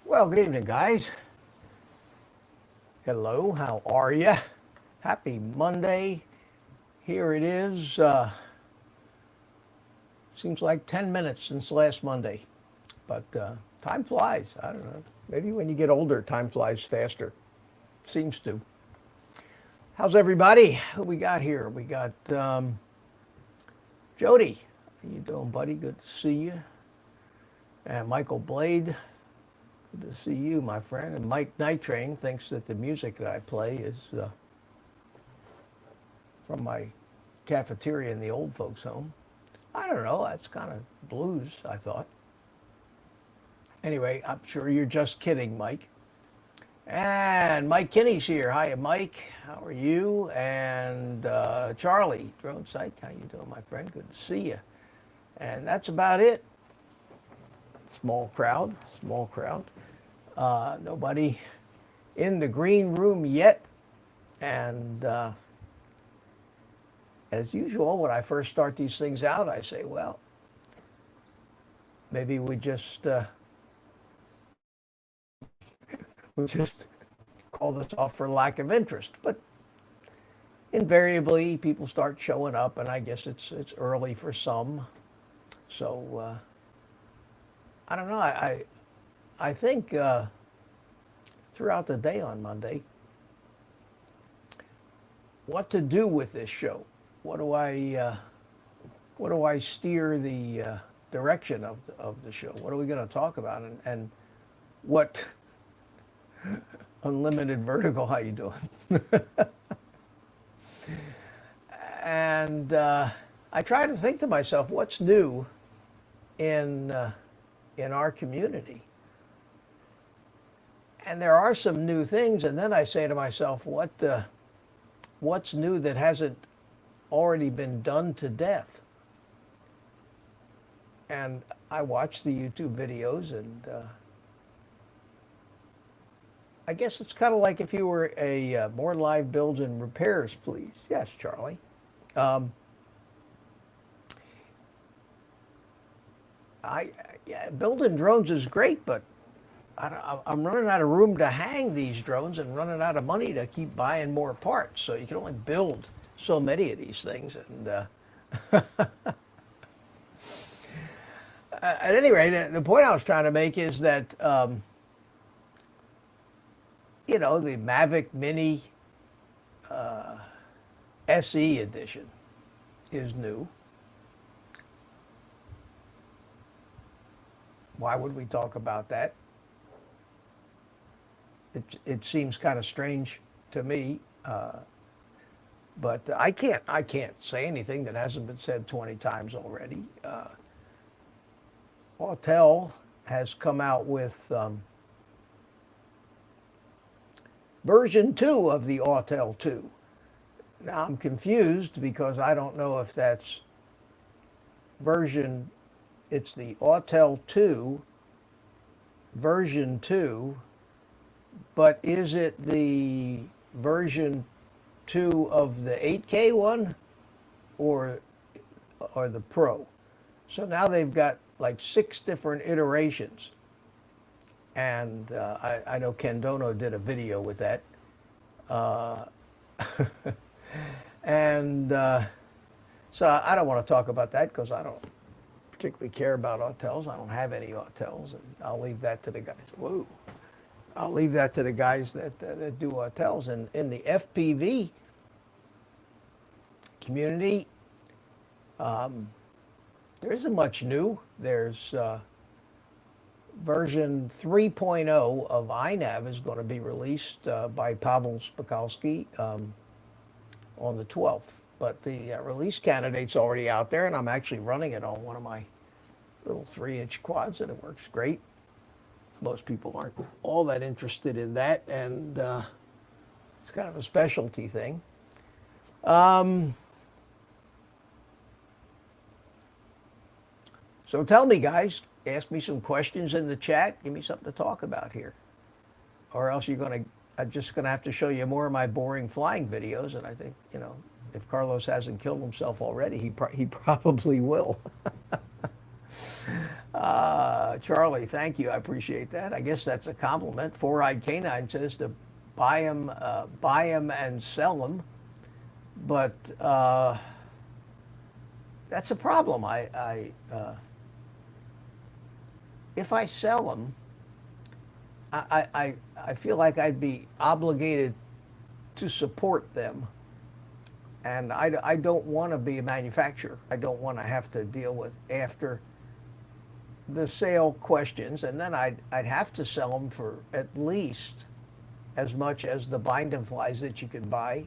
Well, good evening, guys. Hello, how are you? Happy Monday. Here it is. Seems like 10 minutes since last Monday, but time flies. I don't know. Maybe when you get older, time flies faster. Seems to. How's everybody? Who we got here? We got Jody. How you doing, buddy? Good to see you. And Michael Blade. Good to see you, my friend. And Mike Night Train thinks that the music that I play is from my cafeteria in the old folks' home. I don't know. That's kind of blues, I thought. Anyway, I'm sure you're just kidding, Mike. And Mike Kinney's here. Hi, Mike. How are you? And Charlie, Drone Psych. How you doing, my friend? Good to see you. And that's about it. Small crowd. Nobody in the green room yet. And as usual, when I first start these things out, I say, well, maybe we just call this off for lack of interest. But invariably, people start showing up, and I guess it's early for some. So I don't know. I think throughout the day on Monday, what to do with this show? What do I steer the direction of the show? What are we going to talk about? And what Unlimited Vertical? How you doing? And I try to think to myself, what's new in our community? And there are some new things, and then I say to myself, what's new that hasn't already been done to death? And I watch the YouTube videos, and I guess it's kind of like if you were a more live builds and repairs, please. Yes, Charlie. Building drones is great, but I'm running out of room to hang these drones and running out of money to keep buying more parts. So you can only build so many of these things. And at any rate, the point I was trying to make is that, the Mavic Mini SE edition is new. Why would we talk about that? It seems kind of strange to me, but I can't say anything that hasn't been said 20 times already. Autel has come out with version 2 of the Autel 2. Now I'm confused because I don't know if that's it's the Autel 2 version 2, but is it the version 2 of the 8K one or the Pro? So now they've got like 6 different iterations. And I know Ken Dono did a video with that. And so I don't want to talk about that because I don't particularly care about Autels. I don't have any Autels, and I'll leave that to the guys. Whoa. I'll leave that to the guys that do Autels. And in the FPV community, there isn't much new. There's version 3.0 of iNav is going to be released by Pavel Spikalski on the 12th. But the release candidate's already out there, and I'm actually running it on one of my little 3-inch quads, and it works great. Most people aren't all that interested in that, and it's kind of a specialty thing. So tell me, guys, ask me some questions in the chat. Give me something to talk about here. Or else I'm just going to have to show you more of my boring flying videos. And I think, if Carlos hasn't killed himself already, he probably will. Charlie, thank you. I appreciate that. I guess that's a compliment. Four-Eyed Canine says to buy them and sell them. But that's a problem. If I sell them, I feel like I'd be obligated to support them. And I don't want to be a manufacturer. I don't want to have to deal with after the sale questions. And then I'd have to sell them for at least as much as the bind and flies that you can buy,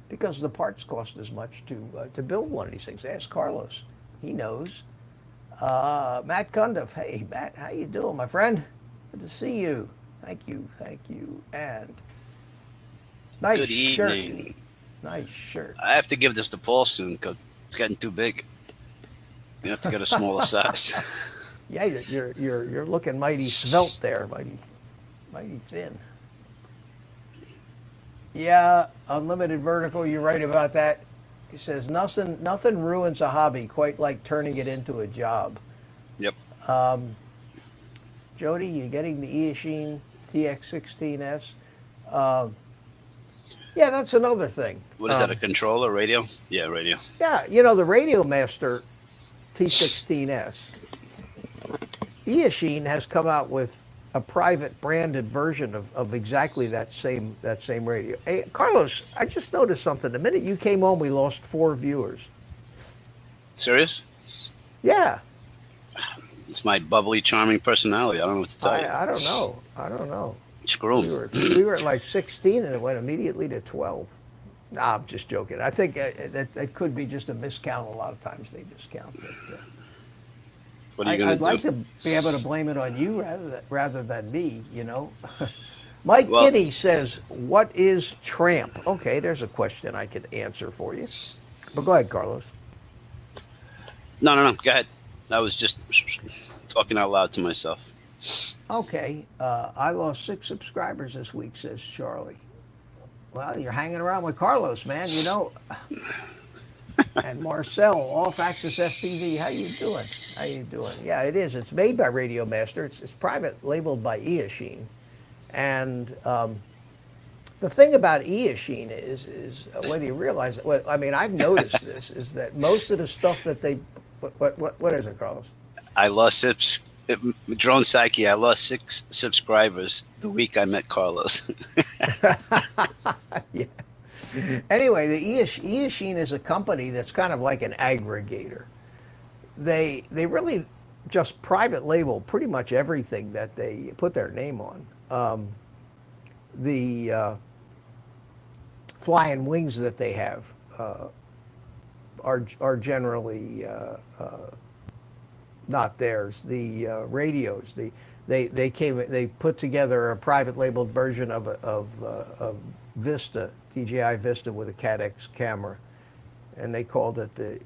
because the parts cost as much to build one of these things. Ask Carlos. He knows. Matt Cundiff. Hey, Matt, how you doing, my friend? Good to see you. Thank you. And nice Good evening. Shirt. Nice shirt. I have to give this to Paul soon because it's getting too big. You have to get a smaller size. Yeah, you're looking mighty svelte there, mighty thin. Yeah, Unlimited Vertical, you're right about that. He says nothing ruins a hobby quite like turning it into a job. Yep. Jody, you getting the Eachine TX16S? Yeah, that's another thing. What is that, a controller, radio? Yeah, radio. Yeah, the Radio Master T16S. Eachine has come out with a private branded version of exactly that same radio. Hey, Carlos, I just noticed something. The minute you came on, we lost 4 viewers. Serious? Yeah. It's my bubbly, charming personality. I don't know what to tell you. I don't know. Screw 'em. We were at like 16 and it went immediately to 12. Nah, I'm just joking. I think that could be just a miscount. A lot of times they discount it. What are you going to do? I'd like to be able to blame it on you rather than me, Mike Kinney says, what is Tramp? Okay, there's a question I could answer for you. But go ahead, Carlos. No. Go ahead. I was just talking out loud to myself. Okay, I lost 6 subscribers this week, says Charlie. Well, you're hanging around with Carlos, man, And Marcel, Off Axis FPV, how you doing? Yeah, it is. It's made by Radio Master. It's private labeled by Eachine. And the thing about Eachine is whether you realize it, well, I mean, I've noticed this, is that most of the stuff that they, what is it, Carlos? I lost Drone Psyche. I lost 6 subscribers the week I met Carlos. Yeah. Anyway, the Eachine is a company that's kind of like an aggregator. They really just private label pretty much everything that they put their name on. The flying wings that they have are generally not theirs. The radios, they put together a private labeled version of Vista, DJI Vista with a CAT-X camera, and they called it they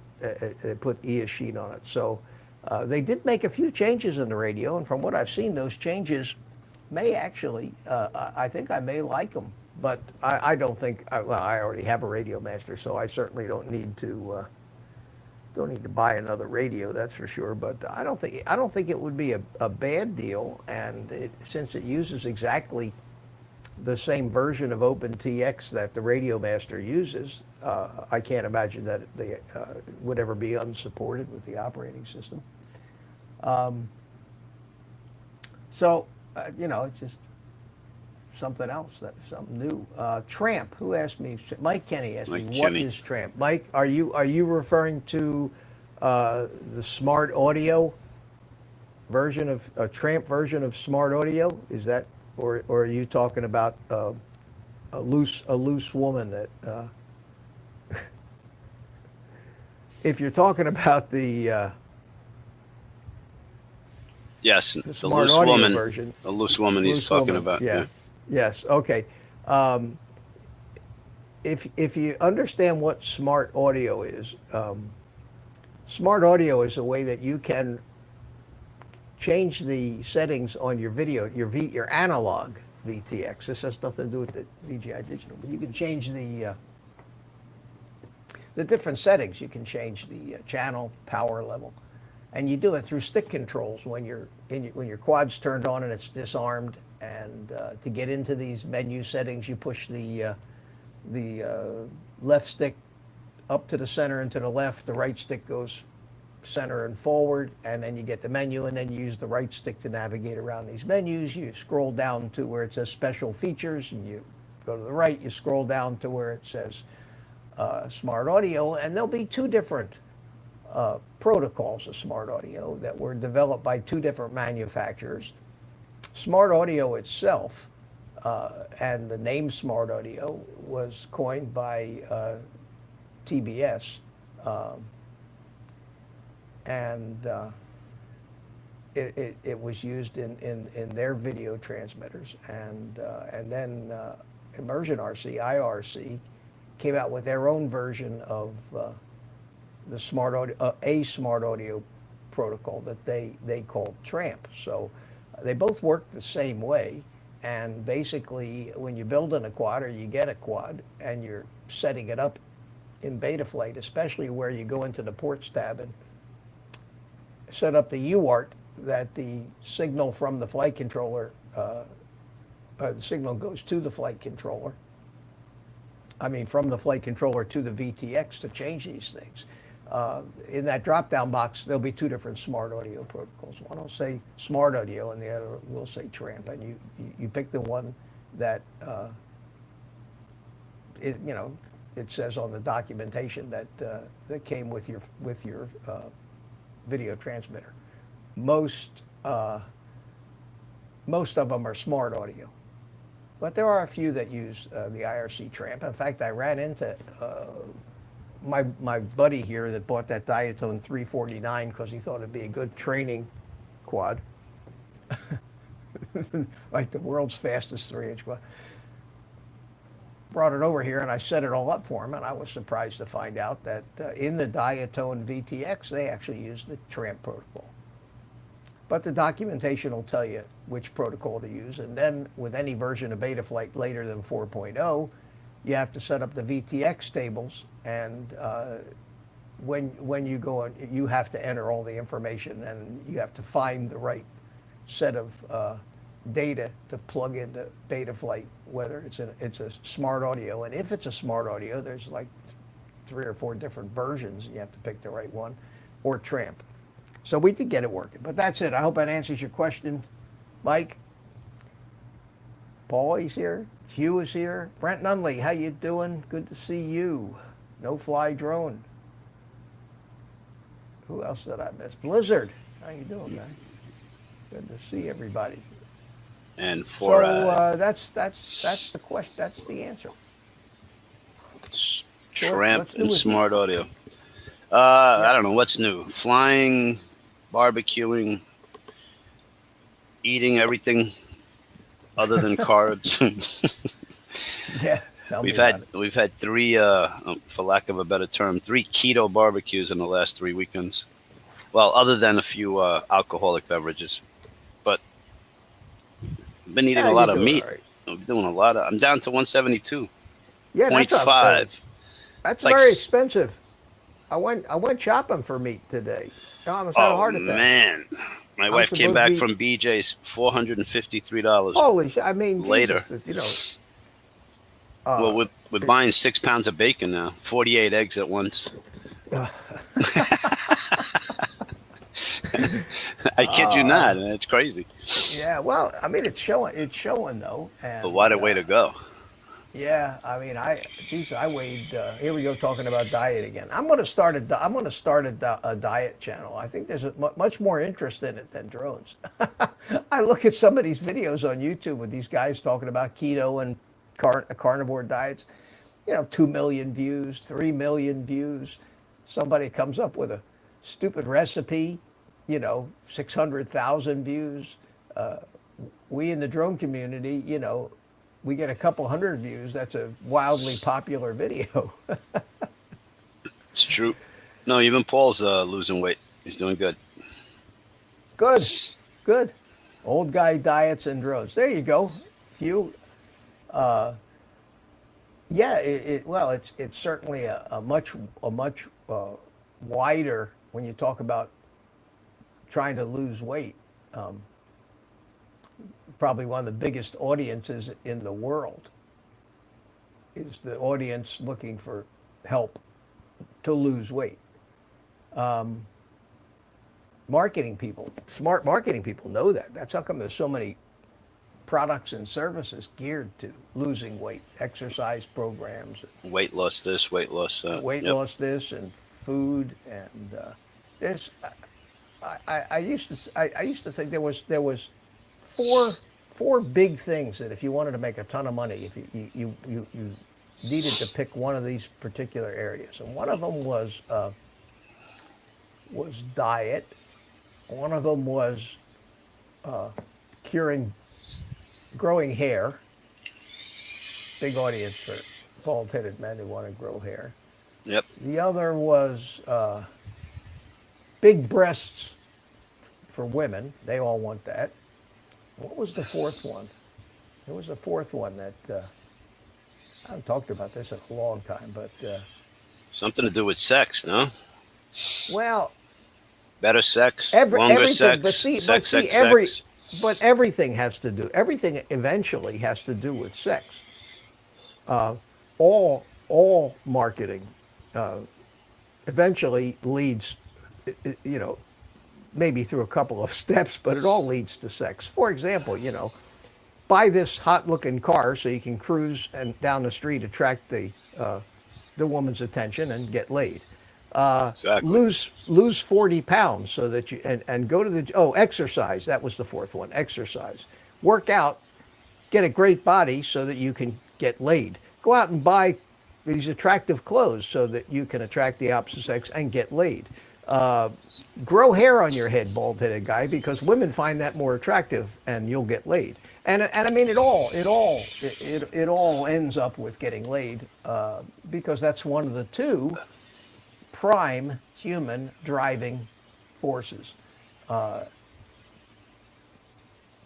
put Eachine on it. So they did make a few changes in the radio, and from what I've seen, those changes may actually, I think I may like them, but I don't think, well, I already have a Radio Master, so I certainly don't need to buy another radio, that's for sure. But I don't think it would be a bad deal, and since it uses exactly the same version of OpenTX that the Radio Master uses. I can't imagine that they would ever be unsupported with the operating system. So, it's just something else, something new. Tramp, who asked me? Mike Kenny asked me, Mike what Kenny. is Tramp? Mike, are you referring to the smart audio version of a Tramp version of smart audio? Is that, or are you talking about a loose woman that? If you're talking about the Yes, the the smart loose audio woman. version. The loose woman he's Loose talking woman, about. yeah. Yeah. Yes. Okay. If you understand what smart audio is, smart audio is a way that you can change the settings on your video, your analog VTX. This has nothing to do with the VGI digital, but you can change the different settings. You can change the channel power level, and you do it through stick controls when when your quad's turned on and it's disarmed. And to get into these menu settings, you push the left stick up to the center and to the left. The right stick goes center and forward, and then you get the menu, and then you use the right stick to navigate around these menus. You scroll down to where it says special features, and you go to the right. You scroll down to where it says smart audio, and there'll be two different protocols of smart audio that were developed by two different manufacturers. Smart audio itself, and the name smart audio, was coined by TBS, and it was used in their video transmitters, and then Immersion RC, IRC, came out with their own version of the smart audio, a smart audio protocol that they called Tramp. So they both work the same way, and basically when you're building a quad or you get a quad and you're setting it up in Betaflight, especially where you go into the ports tab and set up the UART, that the signal from the flight controller, the signal goes to the flight controller. I mean, from the flight controller to the VTX to change these things. In that drop-down box, there'll be two different smart audio protocols. One will say smart audio, and the other will say Tramp. And you pick the one that it says on the documentation that came with your video transmitter. Most of them are smart audio, but there are a few that use the IRC Tramp. In fact, I ran into my buddy here that bought that Diatone 349 because he thought it'd be a good training quad, like the world's fastest 3-inch quad. Brought it over here and I set it all up for him, and I was surprised to find out that in the Diatone VTX they actually use the Tramp protocol. But the documentation will tell you which protocol to use, and then with any version of Betaflight later than 4.0, you have to set up the VTX tables, and when you go in, you have to enter all the information, and you have to find the right set of data to plug into Betaflight, whether it's a smart audio. And if it's a smart audio, there's like 3 or 4 different versions. You have to pick the right one, or Tramp. So we did get it working, but that's it. I hope that answers your question, Mike. Paul is here. Hugh is here. Brent Nunley, how you doing? Good to see you. No Fly Drone. Who else did I miss? Blizzard, how you doing, man? Good to see everybody. And for that's the question. That's the answer. Tramp and with smart audio. I don't know what's new. Flying, barbecuing, eating everything other than carbs. Yeah, tell me about it. We've had 3, for lack of a better term, 3 keto barbecues in the last 3 weekends. Well, other than a few alcoholic beverages, but I've been eating a lot of meat. Right. I'm doing a lot of. I'm down to 172. Yeah, 0.5. That's like very expensive. I went shopping for meat today. I almost had a heart attack. Man, My I'm wife came supposed back to be, from BJ's, $453 holy shit! I mean, later. Jesus, you know, Well, we're buying 6 pounds of bacon now, 48 eggs at once. I kid you not, and it's crazy. yeah. Well, I mean, it's showing. It's showing though, But and what a way to go! yeah. I mean, geez, I weighed. Here we go talking about diet again. I'm going to start I'm going to start a diet channel. I think there's much more interest in it than drones. I look at some of these videos on YouTube with these guys talking about keto and carnivore diets. You know, 2 million views, 3 million views. Somebody comes up with a stupid recipe, you know, 600,000 views. We in the drone community, you know, we get a couple hundred views. That's a wildly popular video. It's true. No, even Paul's losing weight. He's doing good. Good, good. Old guy diets and drones. There you go. Few. Yeah, well, it's certainly a much wider when you talk about trying to lose weight. Probably one of the biggest audiences in the world is the audience looking for help to lose weight. Marketing people, smart marketing people know that. That's how come there's so many products and services geared to losing weight, exercise programs, Weight loss this, weight loss that. weight Yep. loss this, and food. And there's, I used to think there was four big things that if you wanted to make a ton of money, if you needed to pick one of these particular areas, and one of them was diet. One of them was growing hair. Big audience for bald-headed men who want to grow hair. Yep. The other was big breasts for women. They all want that. What was the fourth one? There was a fourth one that I haven't talked about this in a long time, but Something to do with sex, no? well, Better sex, longer everything. sex, But see, sex. but everything has to do. Everything eventually has to do with sex. All marketing eventually leads, you know, maybe through a couple of steps, but it all leads to sex. For example, you know, buy this hot-looking car so you can cruise and down the street, attract the woman's attention and get laid. Exactly. Lose 40 pounds so that you and go to the exercise. That was the fourth one. Exercise, work out, get a great body so that you can get laid. Go out and buy these attractive clothes so that you can attract the opposite sex and get laid. Grow hair on your head, bald-headed guy, because women find that more attractive, and you'll get laid. And I mean, it all ends up with getting laid, because that's one of the two prime human driving forces.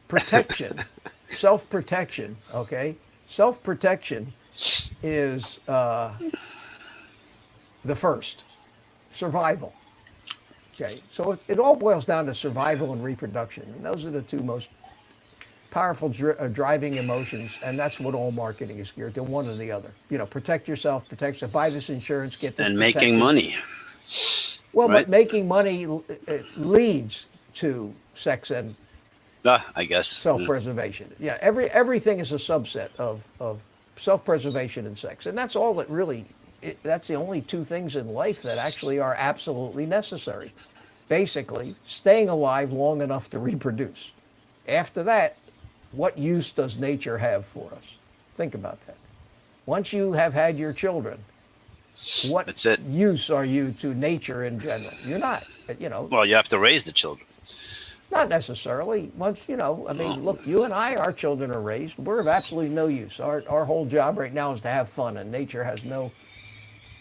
Protection, self-protection. Okay, self-protection is the first. Survival. Okay, so it all boils down to survival and reproduction, and those are the two most powerful driving emotions, and that's what all marketing is geared to, one or the other. You know, protect yourself, buy this insurance, get this And protection. making money. Well, right? but making money leads to sex and I guess. self-preservation. Yeah, everything is a subset of self-preservation and sex, and that's all that really. That's the only two things in life that actually are absolutely necessary. Basically, staying alive long enough to reproduce. After that, what use does nature have for us? Think about that. Once you have had your children, what That's it. use are you to nature in general? You're not, you know. Well, you have to raise the children. Not necessarily. Once, you know, I mean, look, you and I, our children are raised. We're of absolutely no use. Our whole job right now is to have fun, and nature has no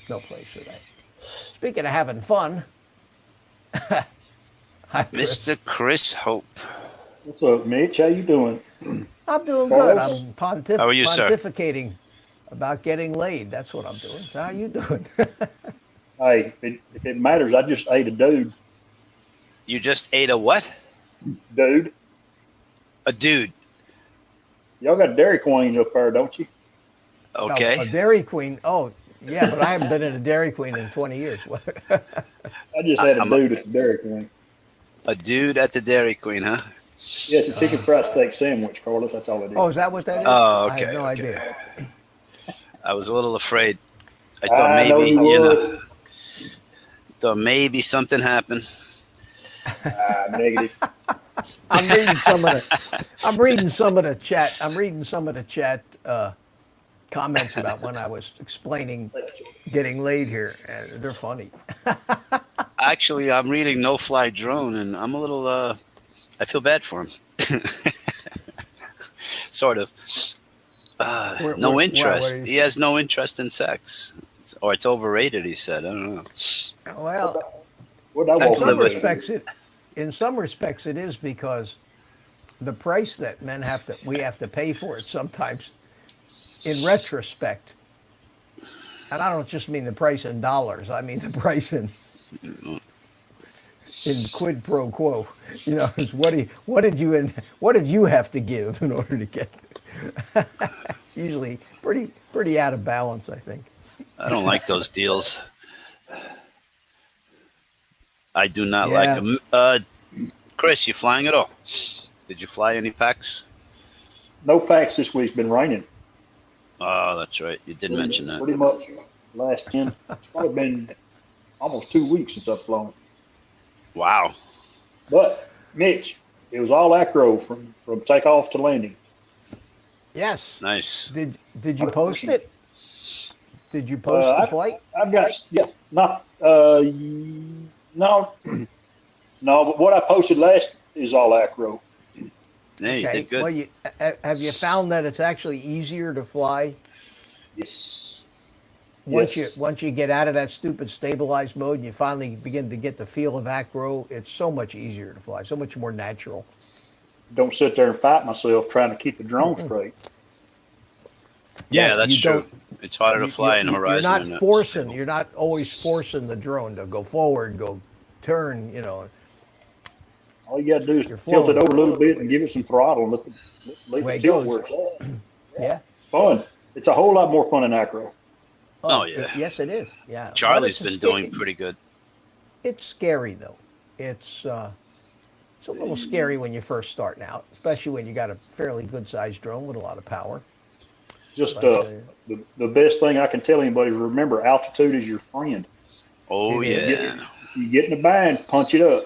place for that. Speaking of having fun, hi, Chris. Mr. Chris Hope. What's up, Mitch? How you doing? I'm doing good. Carlos? I'm How are you, sir? pontificating about getting laid. That's what I'm doing. So how you doing? Hey, if it matters, I just ate a dude. You just ate a what? Dude, A dude. y'all got Dairy Queen up there, don't you? No, Okay. a Dairy Queen. Oh, yeah, but I haven't been in a Dairy Queen in 20 years. I just had a I'm dude at the Dairy Queen. a dude at the Dairy Queen, huh? Yeah, it's a chicken fried steak sandwich, Carlos. That's all it Oh, is. is that what that is? Oh, I had okay. no Okay. idea. I was a little afraid. I thought I know maybe, you would. thought maybe something happened. Negative. I'm reading some of the. I'm reading some of the chat. I'm reading some of the chat comments about when I was explaining getting laid here, and they're funny. Actually, I'm reading No Fly Drone, and I'm a little. I feel bad for him. Sort of. No What interest. are you He has no interest in sex, or it's overrated. He said. I don't know. Well, What I In in walk some live with- into? respects, it is because the price that we have to pay for it sometimes, in retrospect, and I don't just mean the price in dollars. I mean the price in quid pro quo. You know, is what did you have to give in order to get? It's usually pretty out of balance, I think. I don't like those deals. I do not Yeah. like them. Chris, you flying at all? Did you fly any packs? No packs this week's been raining. Oh, that's right. You did mention that. Pretty much last 10. It's probably been almost 2 weeks since I've flown. Wow. But, Mitch, it was all acro from takeoff to landing. Yes. Nice. Did you post it? Did you post the flight? I've got, yeah, not, no, no, but what I posted last is all acro. Yeah, you did good. Well, have you found that it's actually easier to fly Yes. once you get out of that stupid stabilized mode and you finally begin to get the feel of acro? It's so much easier to fly, so much more natural. Don't sit there and fight myself trying to keep the drone straight. Yeah, Yeah, that's you true. don't- It's harder to fly in Horizon. You're not always forcing the drone to go forward, go turn. You know, All you got to do You're is tilt it flowing. over a little bit and give it some throttle and let Way the it tilt goes. work. yeah. Fun. It's a whole lot more fun than acro. Oh, yeah. Yes, it is. Yeah. But Charlie's it's been doing pretty good. It's scary though. It's a little scary when you first starting out, especially when you got a fairly good sized drone with a lot of power. Just But, the best thing I can tell anybody is remember altitude is your friend. Oh, It is. yeah. You get in a bind, punch it up.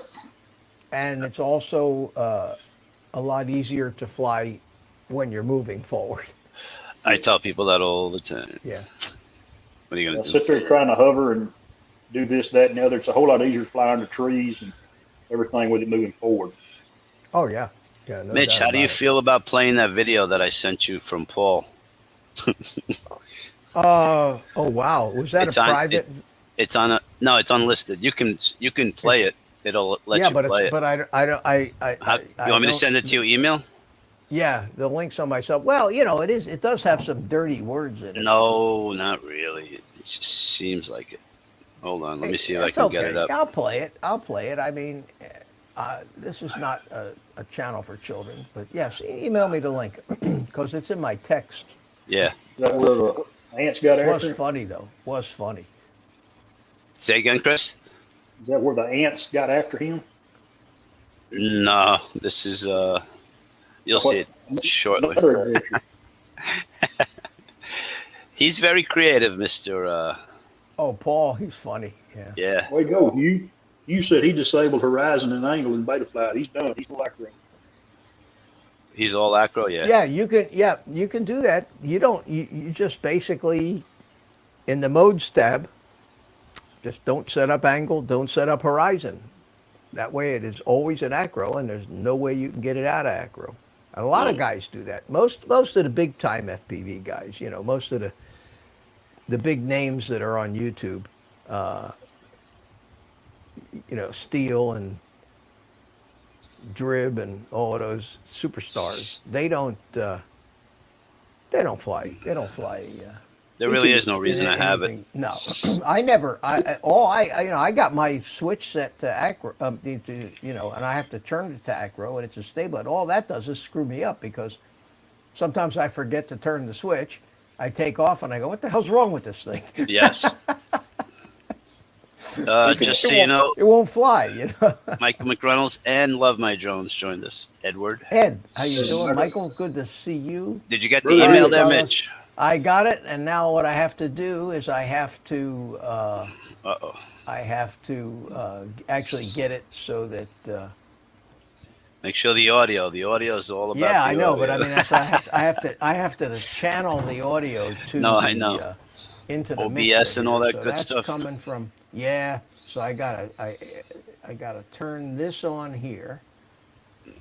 And it's also a lot easier to fly when you're moving forward. I tell people that all the time. Yeah. What are you I going to sit do? there trying to hover and do this, that, and the other. It's a whole lot easier to fly under trees and everything with it moving forward. Oh yeah. Yeah. No Mitch, doubt how do you about it. feel about playing that video that I sent you from Paul? Oh wow. Was that It's a on- private? It's on no, it's unlisted. You can play it. It'll let yeah, you but play it's it. but I don't How, you want me to don't- send it to your email? Yeah, the link's on myself. Well, you know, it does have some dirty words in it. No, not really. It just seems like it. Hold on, let me see if I It's can get it okay. up. I'll play it. I mean, this is not a channel for children, but yes, email me the link because it's in my text. Yeah. Is that where the ants got Was after him? funny though. Was funny. Say again, Chris? Is that where the ants got after him? No, this is you'll see it shortly. Another adventure. He's very creative, Mr. Oh, Paul, he's funny. Yeah. Yeah. Way to go. You said he disabled Horizon and Angle and Betaflight. He's done. He's like that. He's all acro, yeah. Yeah, you can. Yeah, you can do that. You don't. You just basically, in the modes tab, just don't set up angle. Don't set up horizon. That way, it is always an acro, and there's no way you can get it out of acro. And a lot of guys do that. Most of the big time FPV guys, you know, most of the big names that are on YouTube, you know, Steele and Drib and all of those superstars, they don't fly. They don't fly. There really is no reason to have it. anything. No, I never. I got my switch set to Acro, and I have to turn it to Acro, and it's a stable. And all that does is screw me up because sometimes I forget to turn the switch. I take off and I go, "What the hell's wrong with this thing?" Yes. Just so you know, It won't fly. Michael McReynolds and Love My Jones joined us. Edward, Ed, how you doing, Michael? Good to see you. did you get the Really? email there, Carlos? Mitch? I got it, and now what I have to do is I have to Uh-oh. actually get it so that. Make sure the audio is all about Yeah, the I know, audio. but I mean, that's I have to channel the audio to No, I know. Into the OBS mixer and all here. that So good that's stuff. coming from so I gotta turn this on here,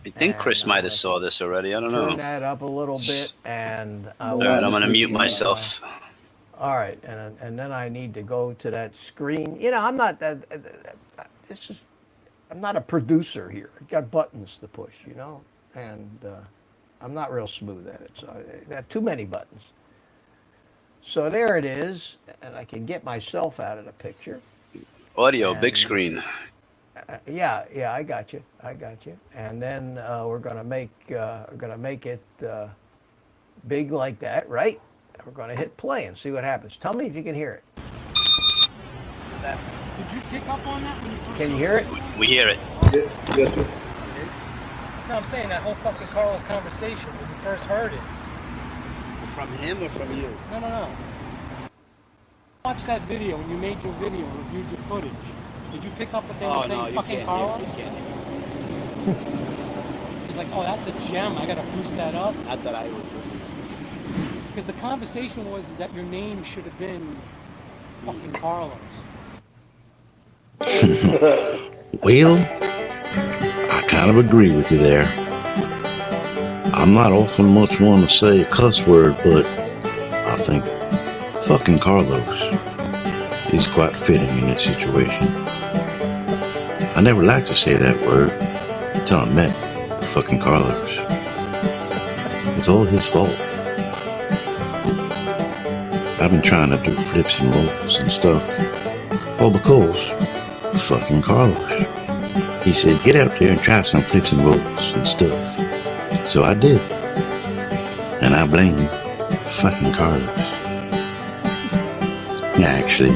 I think Chris and, might have saw this already. I don't turn know. that up a little bit, and All right, I'm going to mute myself. All right, and then I need to go to that screen. I'm not that. I'm not a producer here. I've got buttons to push, and I'm not real smooth at it. So I got too many buttons. So there it is, and I can get myself out of the picture. Audio, big And- screen. Yeah, I got you. And then we're gonna make it big like that, right? And we're gonna hit play and see what happens. Tell me if you can hear it. Did you pick up on that when you first Can you hear it? We hear it. Yes, sir. No, I'm saying that whole fucking Carlos conversation when you first heard it. From him or from you? No. Watch that video when you made your video and reviewed your footage. Did you pick up what they were saying? Fucking Carlos? He's like, oh, that's a gem. I gotta boost that up. Not that I was listening. Because the conversation was is that your name should have been fucking Carlos. Well, I kind of agree with you there. I'm not often much one to say a cuss word, but I think fucking Carlos is quite fitting in this situation. I never liked to say that word until I met fucking Carlos. It's all his fault. I've been trying to do flips and rolls and stuff, all because fucking Carlos. He said, get out there and try some flips and rolls and stuff. So I did. And I blame fucking Carlos. Yeah, actually,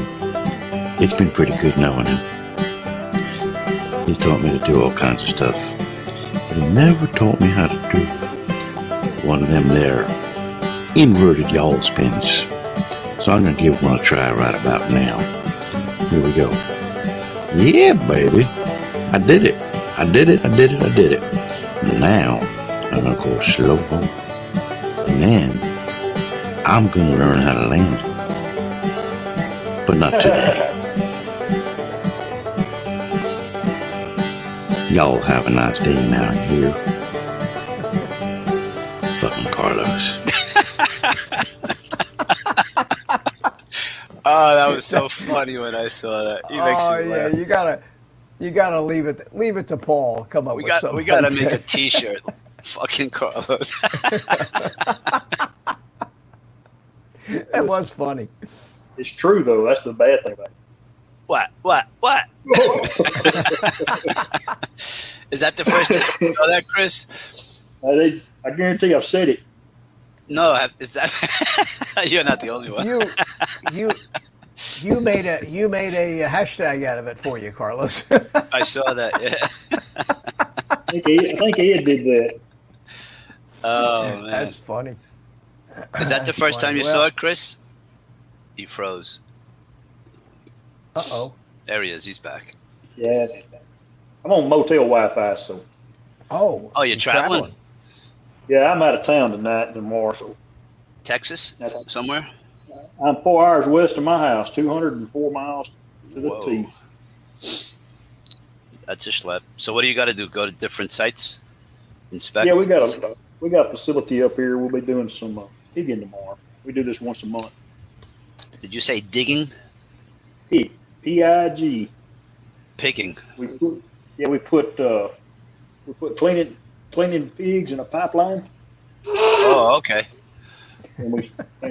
it's been pretty good knowing him. He's taught me to do all kinds of stuff, but he never taught me how to do one of them there inverted yawl spins. So I'm gonna give one a try right about now. Here we go. Yeah, baby. I did it. Now, I'm gonna go slow mo. And then, I'm gonna learn how to land it. But not today. Y'all have a nice day now here. Fucking Carlos. Oh, that was so funny when I saw that. He makes Oh me yeah, laugh. you gotta leave it to Paul. Come up We with something. got to like make a that. T-shirt. Fucking Carlos. That was funny. It's true though. That's the bad thing about it. What? Is that the first time you saw that, Chris? I guarantee I've said it. No, is that? You're not the only one. You made a hashtag out of it for you, Carlos. I saw that. Yeah. I think Ed did that. Oh man, That's funny. is that the That's first funny. time you saw it, Chris? He froze. Uh-oh. There he is. He's back. Yeah. I'm on motel Wi-Fi, so Oh. Oh, you're he's traveling? yeah, I'm out of town tonight and tomorrow. So Texas, That's- somewhere. I'm 4 hours west of my house, 204 miles to the Whoa. T. That's a schlep. So what do you got to do? Go to different sites, inspect. Yeah, we got a facility up here. We'll be doing some digging tomorrow. We do this once a month. Did you say digging? Pig, P-I-G. Pigging. We put cleaning pigs in a pipeline, Oh, okay. and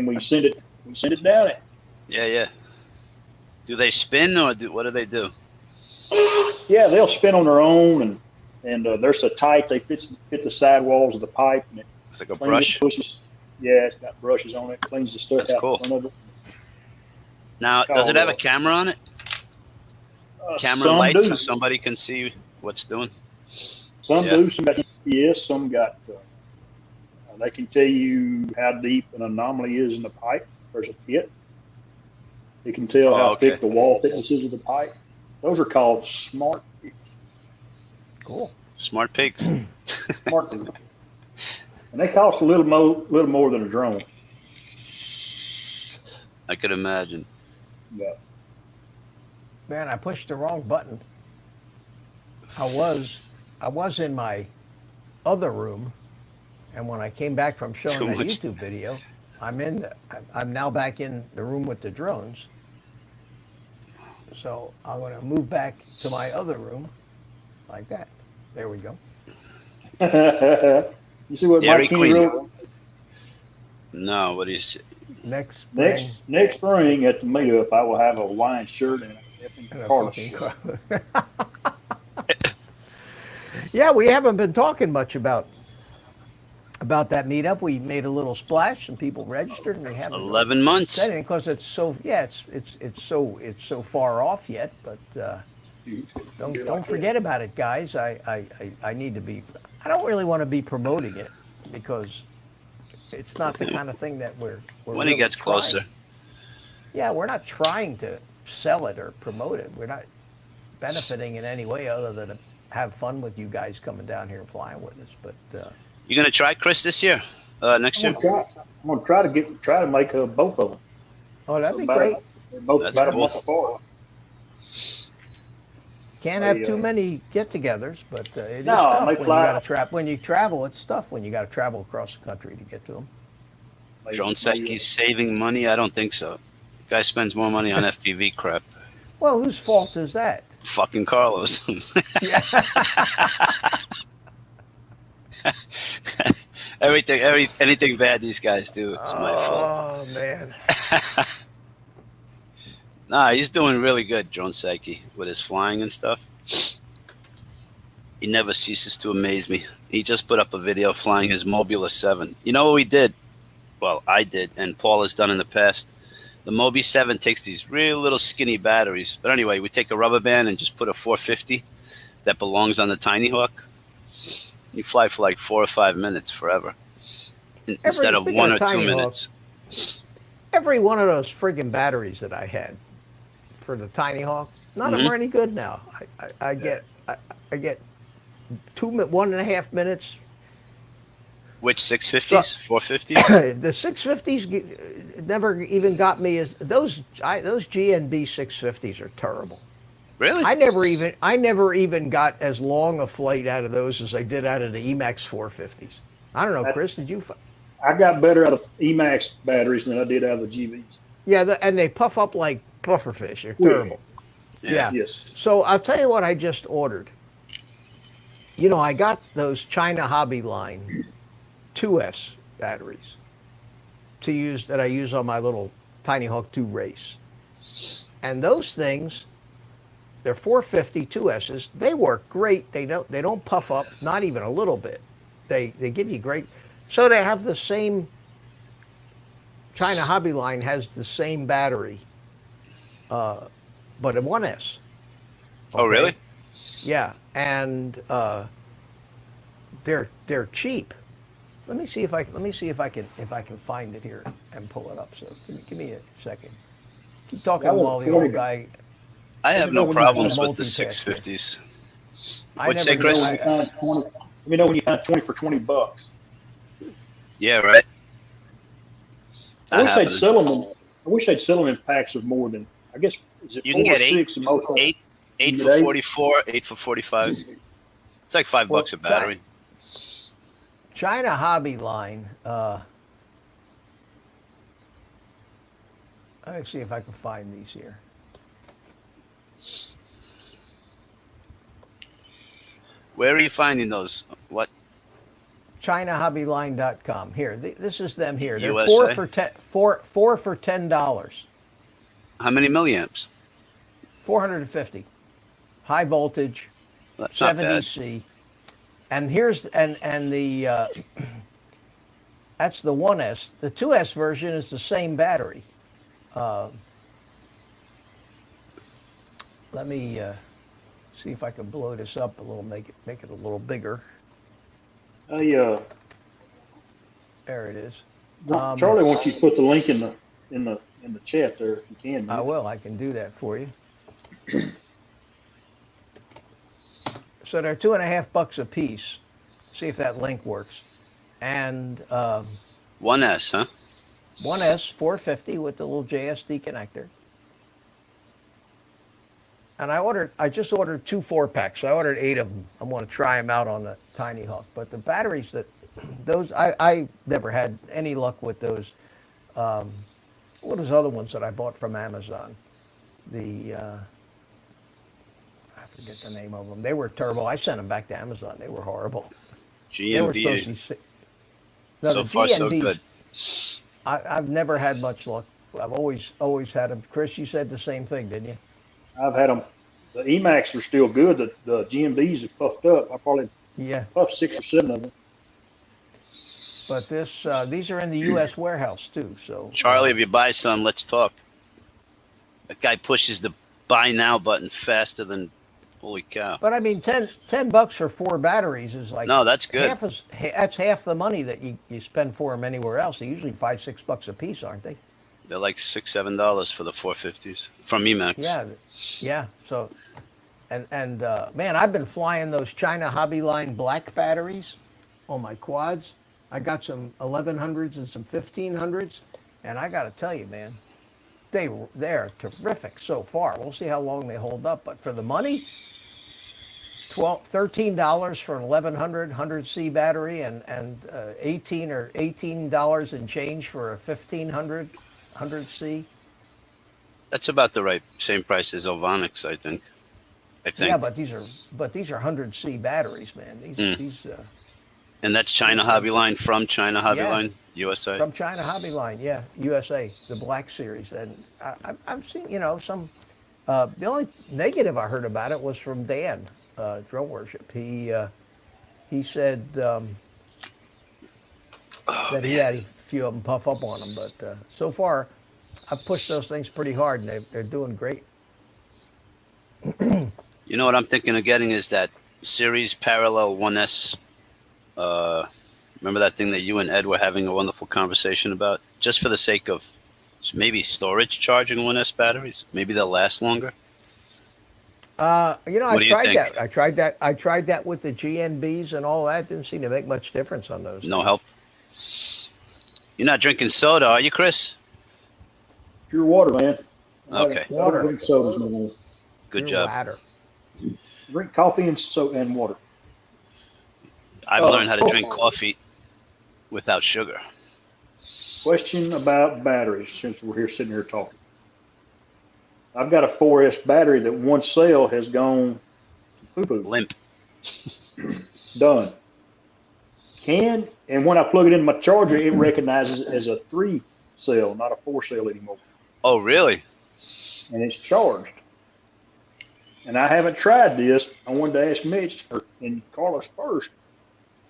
we send it we send it down it. Yeah. Do they spin or what do they do? Yeah, they'll spin on their own, and they're so tight they fit the sidewalls of the pipe, and it It's like a cleans brush. it, pushes. Yeah, it's got brushes on it, cleans the stuff That's out cool. in front of it. Now, does it have a camera on it? Camera Some lights do. so somebody can see what's doing? Some Yeah. do. Some got GPS. Some got. They can tell you how deep an anomaly is in the pipe. There's a pit. They can tell Oh, how okay. thick the wall thickness is of the pipe. Those are called smart pigs. Cool. Smart pigs. Smart pigs. And they cost a little more than a drone. I could imagine. Yeah. Man, I pushed the wrong button. I was in my other room, and when I came back from showing Too that much. YouTube video, I'm now back in the room with the drones. So I'm going to move back to my other room, like that. There we go. You see what Dairy Mike Kenny Queen. wrote? No, what do you say? Next spring, Next spring at the meetup, I will have a Hawaiian shirt and a and a Carlos fucking shirt. Yeah, we haven't been talking much about that meetup. We made a little splash, and people registered, and we haven't really 11 months. said anything because it's so far off yet. But don't forget about it, guys. I need to be. I don't really want to be promoting it because it's not the kind of thing that we're When really it gets trying. closer. Yeah, we're not trying to sell it or promote it. We're not benefiting in any way other than to have fun with you guys coming down here and flying with us. But You going to try Chris this year? Next year? I'm gonna try to make both of them. oh, that'd be About- great. they're both That's about cool. a month apart. Can't I, have too many get-togethers, but it is No, tough they when you fly got to out. travel. When you travel, it's tough when you got to travel across the country to get to them. Drone Psyche's saving money? I don't think so. Guy spends more money on FPV crap. Well, whose fault is that? Fucking Carlos. Anything bad these guys do, it's my fault. Oh man. Nah, he's doing really good, Drone Psyche, with his flying and stuff. He never ceases to amaze me. He just put up a video flying his Mobula 7. You know what we did? Well, I did, and Paul has done in the past. The Mobi 7 takes these real little skinny batteries. But anyway, we take a rubber band and just put a 450 that belongs on the Tiny Hawk. You fly for like 4 or 5 minutes forever. Instead of speaking 1 of or 2 Tiny Hawk, minutes. Every one of those friggin' batteries that I had for the Tiny Hawk, none of them are any good now. I get 1.5 minutes. Which 650s? 450s? The 650s never even got me as those GNB 650s are terrible. Really? I never even got as long a flight out of those as I did out of the Emax 450s. I don't know, Chris, did you? I got better out of Emax batteries than I did out of the GVs. Yeah, and they puff up like pufferfish. They're terrible. Yeah. Yes. So I'll tell you what I just ordered. You know, I got those China Hobby Line 2S batteries that I use on my little Tiny Hawk 2 race. And those things, they're 450 2S's. They work great. They don't puff up, not even a little bit. They give you great. So they have the same. China Hobby Line has the same battery, but a 1S. Oh, really? Yeah, and they're cheap. Let me see if I can find it here and pull it up. So give me a second. Keep talking while the old guy. I have no when you problems find with the multitasking. 650s. I What'd you say, never Chris? knew Let me know when you find 20 for $20. Yeah, right. I wish they'd happens. sell them. I wish they'd sell them in packs of more than. I guess is it You 4 can or get 8, 6 in most of them? 8 You for get 8? 44, 8 for 45. It's like $5 Well, a battery. China Hobby Line. Let's see if I can find these here. Where are you finding those? What? ChinaHobbyLine.com. Here, this is them here. They're USA? four for $10. How many milliamps? 450. High voltage, That's not bad. 70C. And here's and the that's the 1S. The 2S version is the same battery. Let me see if I can blow this up a little, make it a little bigger. Hey, There it is. Charlie wants you to put the link in the chat there if you can. I will. I can do that for you. So they're $2.50 a piece. See if that link works. And 1S, huh? 1S 450 with the little JSD connector. And I just ordered 2 4-packs. So I ordered 8 of them. I'm going to try them out on the Tiny Hawk. But the batteries I never had any luck with those. What are those other ones that I bought from Amazon? I forget the name of them. They were terrible. I sent them back to Amazon. They were horrible. They were supposed to GMB. be no, So the far, so GNBs, good. I've never had much luck. I've always had them. Chris, you said the same thing, didn't you? I've had them. The Emacs are still good. The GMBs have puffed up. I probably Yeah. puffed 6 or 7 of them. But these are in the U.S. warehouse too. So Charlie, if you buy some, let's talk. That guy pushes the buy now button faster than holy cow. But I mean, $10 for 4 batteries is like No, that's good. That's half the money that you spend for them anywhere else. They're usually $5-6 a piece, aren't they? They're like $6-7 for the 450s from Emacs. Yeah. So, and man, I've been flying those China Hobbyline black batteries on my quads. I got some 1100s and some 1500s, and I got to tell you, man, they're terrific so far. We'll see how long they hold up, but for the money, $13 for an 1100 100C battery, and $18 and change for a 1500 100C. That's about the same price as Ovonics, I think. Yeah, but these are 100C batteries, man. These and that's China Hobbyline from China Hobbyline, USA. From China Hobbyline, yeah, USA, the Black Series, and I've seen some. The only negative I heard about it was from Dan, Drone Worship. He said that he had a few of them puff up on him, but so far I've pushed those things pretty hard, and they're doing great. You know what I'm thinking of getting is that Series Parallel 1S. Remember that thing that you and Ed were having a wonderful conversation about? Just for the sake of maybe storage charging 1S batteries. Maybe they'll last longer. I What do you tried think? that. I tried that with the GNBs and all that. Didn't seem to make much difference on those. No help. You're not drinking soda, are you, Chris? Pure water, man. Okay. I don't drink sodas no more. Good Your job. ladder. Drink coffee and water. I've learned how to drink coffee without sugar. Question about batteries, since we're sitting here talking. I've got a 4S battery that one cell has gone poo-poo. Limp. Done. And when I plug it in my charger, it recognizes it as a 3 cell, not a 4 cell anymore. Oh, really? And it's charged. And I haven't tried this. I wanted to ask Mitch and Carlos first.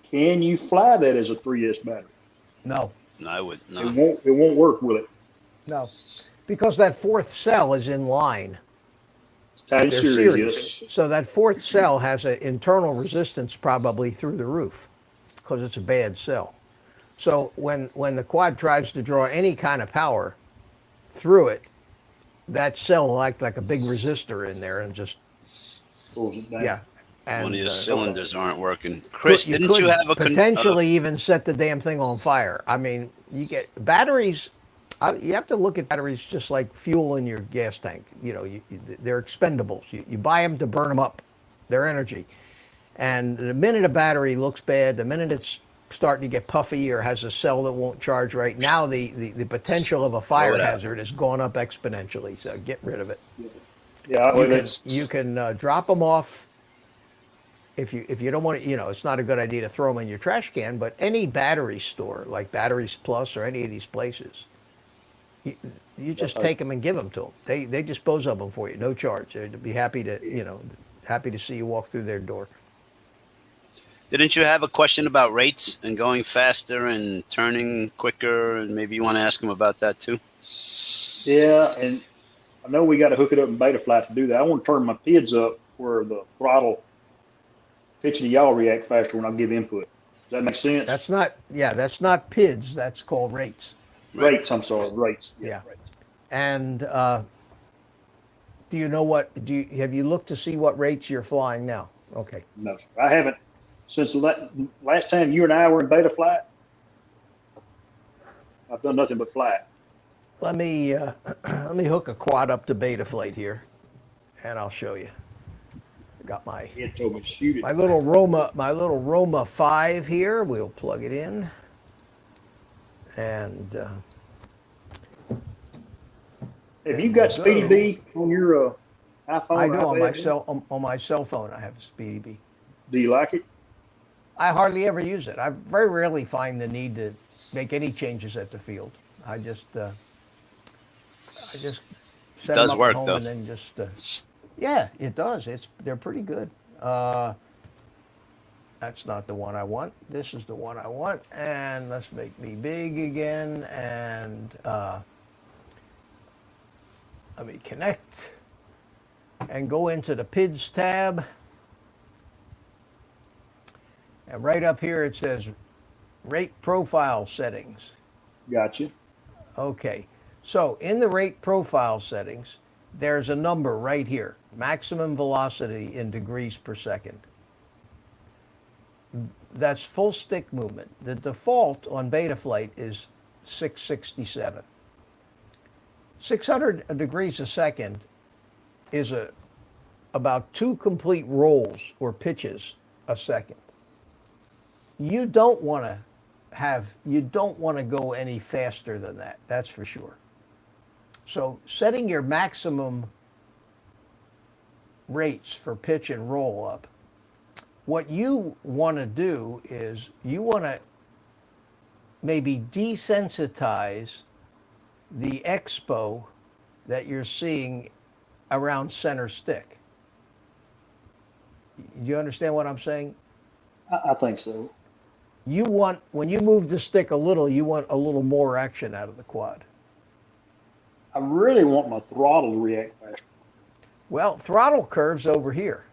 Can you fly that as a 3S battery? No, No, I would. No. It won't work, will it? no, because that 4th cell is in line. Tied They're series, series. yes. So that 4th cell has an internal resistance probably through the roof because it's a bad cell. So when the quad tries to draw any kind of power through it, that cell will act like a big resistor in there and just, Pulls it down. yeah. And, One of your cylinders aren't working. Chris, didn't could you have a potentially even set the damn thing on fire? I mean, you get batteries. You have to look at batteries just like fuel in your gas tank. They're expendables. You buy them to burn them up, their energy. And the minute a battery looks bad, the minute it's starting to get puffy or has a cell that won't charge right, now the potential of a fire Throw it out. hazard has gone up exponentially. So get rid of it. Yeah, well, You can drop them off if you don't want to, it's not a good idea to throw them in your trash can. But any battery store like Batteries Plus or any of these places, you just take them and give them to them. They dispose of them for you, no charge. They'd be happy to happy to see you walk through their door. Didn't you have a question about rates and going faster and turning quicker? And maybe you want to ask him about that too? Yeah, and I know we got to hook it up in Betaflight to do that. I want to turn my PIDs up where the throttle pitch to yaw react faster when I give input. Does that make sense? That's not PIDs. That's called rates. Rates, I'm sorry, rates. Yeah. Rates. And do you know have you looked to see what rates you're flying now? Okay. No, I haven't. Since the last time you and I were in Betaflight, I've done nothing but fly. Let me hook a quad up to Betaflight here, and I'll show you. I got my It told me to shoot it. my little Roma 5 here. We'll plug it in, and Have you got Speedy B on your iPhone? I do on iPad? on my cell phone. I have Speedy B. Do you like it? I hardly ever use it. I very rarely find the need to make any changes at the field. I just set does them up work, at home though. and then just yeah, it does. They're pretty good. That's not the one I want. This is the one I want. And let's make me big again. And let me connect and go into the PIDs tab. And right up here it says rate profile settings. Gotcha. Okay, so in the rate profile settings, there's a number right here, maximum velocity in degrees per second. That's full stick movement. The default on Betaflight is 667. 600 degrees a second is about 2 complete rolls or pitches a second. You don't want to go any faster than that. That's for sure. So setting your maximum rates for pitch and roll up, what you want to do is you want to maybe desensitize the expo that you're seeing around center stick. You understand what I'm saying? I think so. You want, when you move the stick a little, you want a little more action out of the quad. I really want my throttle to react faster. Well, throttle curves over here.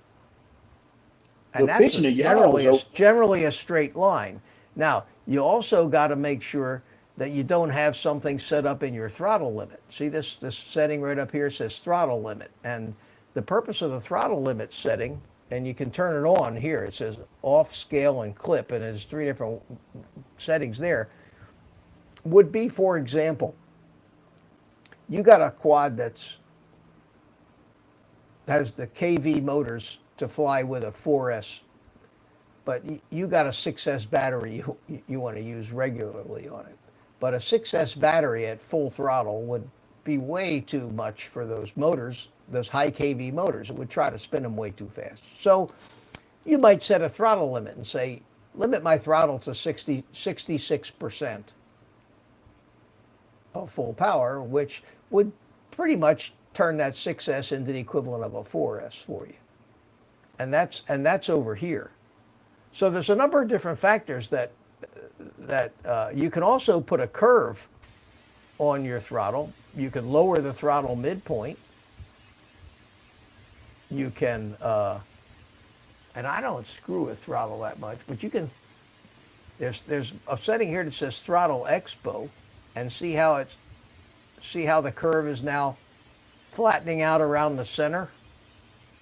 And The that's pitching of yaw is generally a straight line. Now, you also got to make sure that you don't have something set up in your throttle limit. See this setting right up here says throttle limit. And the purpose of the throttle limit setting, and you can turn it on here, it says off, scale, and clip, and there's 3 different settings there, would be, for example, you got a quad has the KV motors to fly with a 4S, but you got a 6S battery you want to use regularly on it. But a 6S battery at full throttle would be way too much for those motors, those high KV motors. It would try to spin them way too fast. So you might set a throttle limit and say, limit my throttle to 66% of full power, which would pretty much turn that 6S into the equivalent of a 4S for you. And that's over here. So there's a number of different factors that you can also put a curve on your throttle. You can lower the throttle midpoint. You can, and I don't screw with throttle that much, but you can, there's a setting here that says throttle expo, and see how the curve is now flattening out around the center.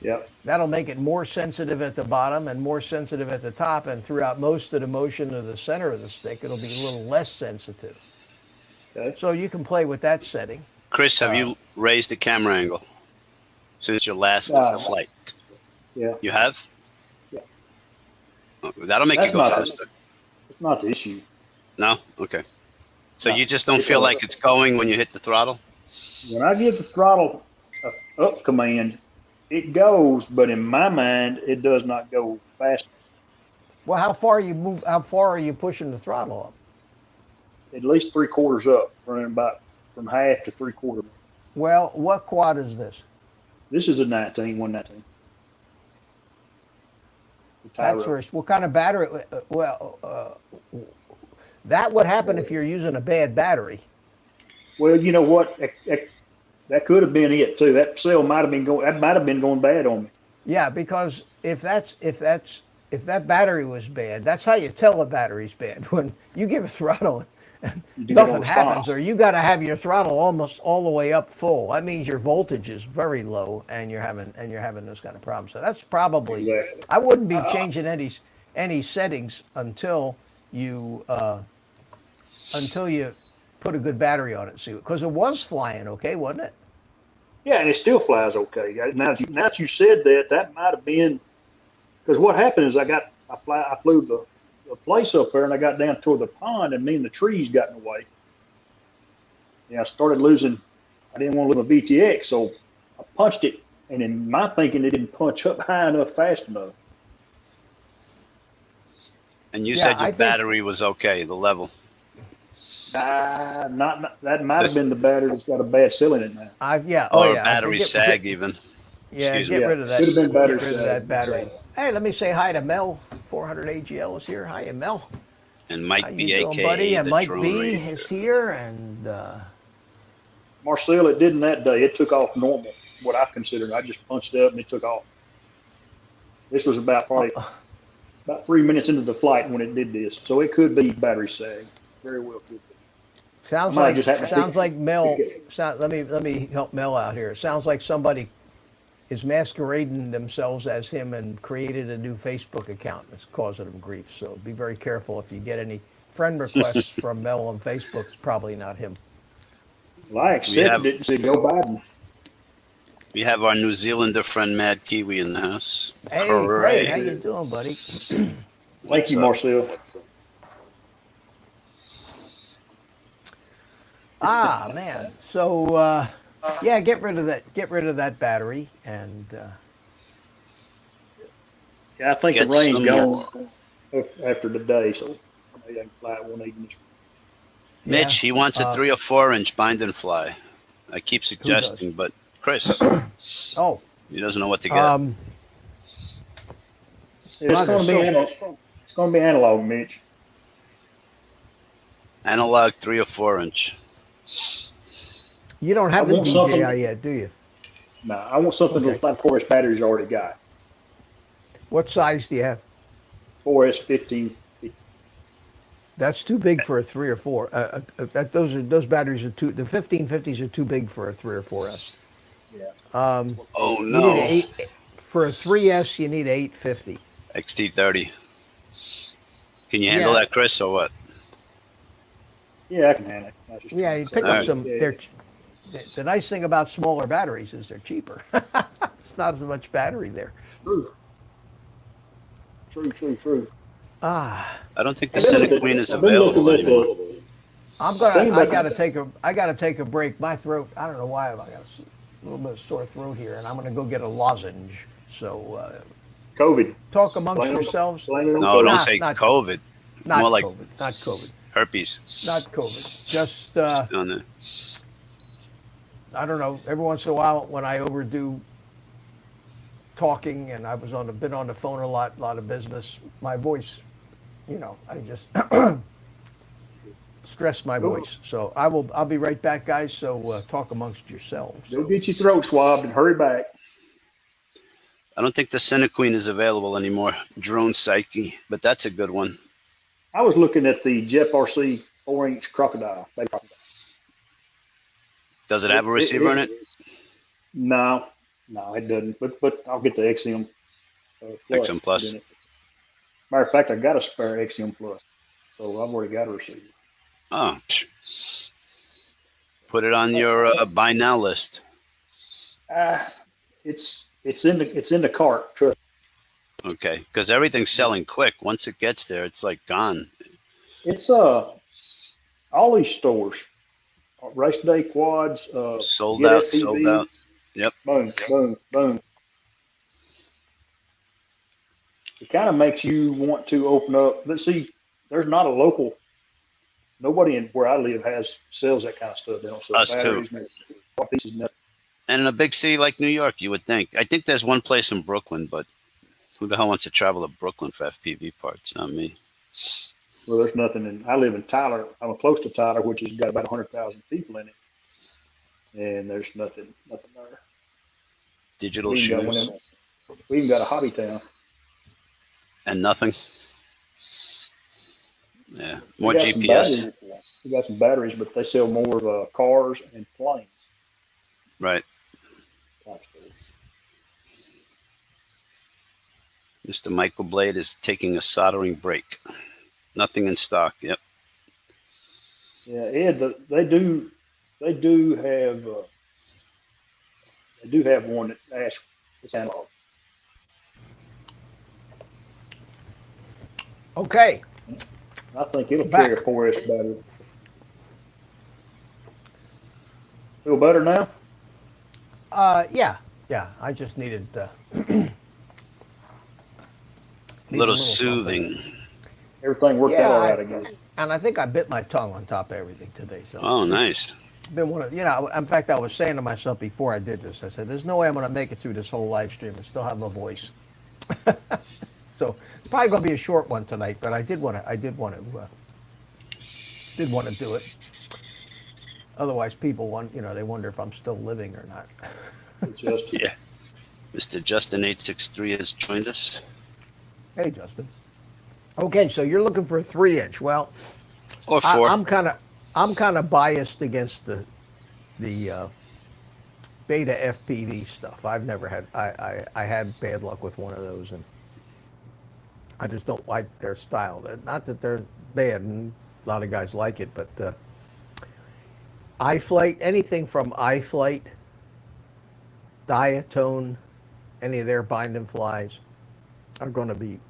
Yep. That'll make it more sensitive at the bottom and more sensitive at the top, and throughout most of the motion of the center of the stick, it'll be a little less sensitive. Okay. So you can play with that setting. Chris, have you raised the camera angle since your last flight? Yeah. You have? Yeah. Oh, that'll make That's you go not- faster. It's not the issue. No? Okay. So No. you just don't feel like it's going when you hit the throttle? When I give the throttle a up command, it goes, but in my mind, it does not go fast. Well, how far are you pushing the throttle up? At least 3/4 up, running about from half to 3/4. Well, what quad is this? This is a 119. That's first. What kind of battery? Well, that would happen if you're using a bad battery. Well, you know what? That could have been it too. That cell might have been going. That might have been going bad on me. Yeah, because if that battery was bad, that's how you tell a battery's bad. When you give a throttle and You nothing don't happens, stop. or you got to have your throttle almost all the way up full. That means your voltage is very low, and you're having those kind of problems. So that's probably. Exactly. I wouldn't be changing any settings until you put a good battery on it. See, because it was flying okay, wasn't it? Yeah, and it still flies okay. Now that you said that, that might have been because what happened is I flew the place up there and I got down toward the pond and me and the trees got in the way. Yeah, I started losing. I didn't want to lose my VTX, so I punched it. And in my thinking, it didn't punch up high enough, fast enough. And you Yeah, said I your think- battery was okay, the level. Not that might have This- been the battery that's got a bad cell in it now. Yeah. Or Oh yeah. battery Get- sag get- even. Yeah, Excuse get me. rid of that. Could have been battery Get rid of sag. that battery. Hey, let me say hi to Mel. 400 AGL is here. Hi, Mel. And How Mike you B, doing, aka buddy? And the Mike drone B radio. is here, and Marcel, it didn't that day. It took off normal, what I considered. I just punched it up and it took off. This was probably about 3 minutes into the flight when it did this. So it could be battery sag. Very well could be. sounds might like just have to fix- Mel. fix it. Let me help Mel out here. It sounds like somebody is masquerading themselves as him and created a new Facebook account. It's causing him grief. So be very careful if you get any friend requests from Mel on Facebook. It's probably not him. Well, I accepted it and said, Joe Biden. We have our New Zealander friend Mad Kiwi in the house. Hey, Hooray. great. How you doing, buddy? Thank What's you, up? Marcel. Ah, man. So yeah, get rid of that battery, and Yeah, I think Get the rain's some- gone after the day, so maybe I can fly it one evening. Mitch, he wants a 3 or 4 inch bind and fly. I keep suggesting, but Chris, oh, he doesn't know what to get. It's Roger, going to be it's going to be analog, Mitch. Analog 3 or 4 inch. you don't have I the want DJI something- yet, do you? No, I want something Okay. with like 4S batteries I already got. What size do you have? 4S 15. That's too big for a 3 or 4. Those batteries are too. The 1550s are too big for a 3 or 4S. Yeah. Oh You no. need a 8 for a 3S. You need a 850. XT30. Can you handle Yeah. that, Chris, or what? Yeah, I can handle it. I just- Yeah, you pick up Alright. some. Yeah. The nice thing about smaller batteries is they're cheaper. It's not as much battery there. True. Ah, I don't think the I've been Cynic looking- Queen is I've been looking available at anymore. Think I about gotta take a break. My throat. I don't know why I got a little bit of sore throat here, and I'm gonna go get a lozenge. So COVID. talk amongst Blame it- yourselves. blame it on No, COVID. don't Nah, say not- COVID. Not More like COVID. Not COVID. herpes. Not COVID. Just Just on the- I don't know. Every once in a while, when I overdo talking, and I was been on the phone a lot of business, my voice, I just stress my voice. So I'll be right back, guys. So talk amongst yourselves. Go get your throat swabbed and hurry back. I don't think the Cynic Queen is available anymore. Drone Psyche, but that's a good one. I was looking at the Jeff RC 4-inch crocodile. Baby crocodile. Does it have a receiver in it? No, it doesn't. But I'll get the XM. XM Plus. in it. Matter of fact, I got a spare XM Plus, so I've already got a receiver. Oh, psh. Put it on your buy now list. It's in the cart. Trust. Okay, because everything's selling quick. Once it gets there, it's like gone. It's all these stores, Race Day Quads, Sold Get out, FPV, sold out. Yep. Boom. it kind of makes you want to open up. Let's see, there's not a local. Nobody in where I live sells that kind of stuff. They don't sell Us too. batteries, no pieces, nothing. And in a big city like New York, you would think. I think there's one place in Brooklyn, but who the hell wants to travel to Brooklyn for FPV parts? Not me. Well, there's nothing. I live in Tyler. I'm close to Tyler, which has got about 100,000 people in it, and there's nothing there. Digital We even got shoes one we even got a hobby town. and nothing. Yeah, more We got some GPS. batteries. We got some batteries, but they sell more of cars and planes. Right. Type stuff. Mr. Michael Blade is taking a soldering break. Nothing in stock. Yep. Yeah, Ed, they do have one that asks for analog. Okay. I think it'll Back. carry a 4S battery. Feel better now? Yeah. I just needed A Need a little little soothing. Everything worked out all right again. and I think I bit my tongue on top of everything today. So Oh, nice. it's been one of in fact, I was saying to myself before I did this, I said, "There's no way I'm going to make it through this whole live stream and still have my voice." So it's probably going to be a short one tonight, but I did want to do it. Otherwise, people they wonder if I'm still living or not. Just Yeah. Mr. Justin863 has joined us. Hey, Justin. Okay, so you're looking for a 3-inch. Well, Or 4. I'm kind of biased against the beta FPV stuff. I've never had I had bad luck with one of those, and I just don't like their style. Not that they're bad, and a lot of guys like it, but iFlight, anything from iFlight, Diatone, any of their bind and flies are going to be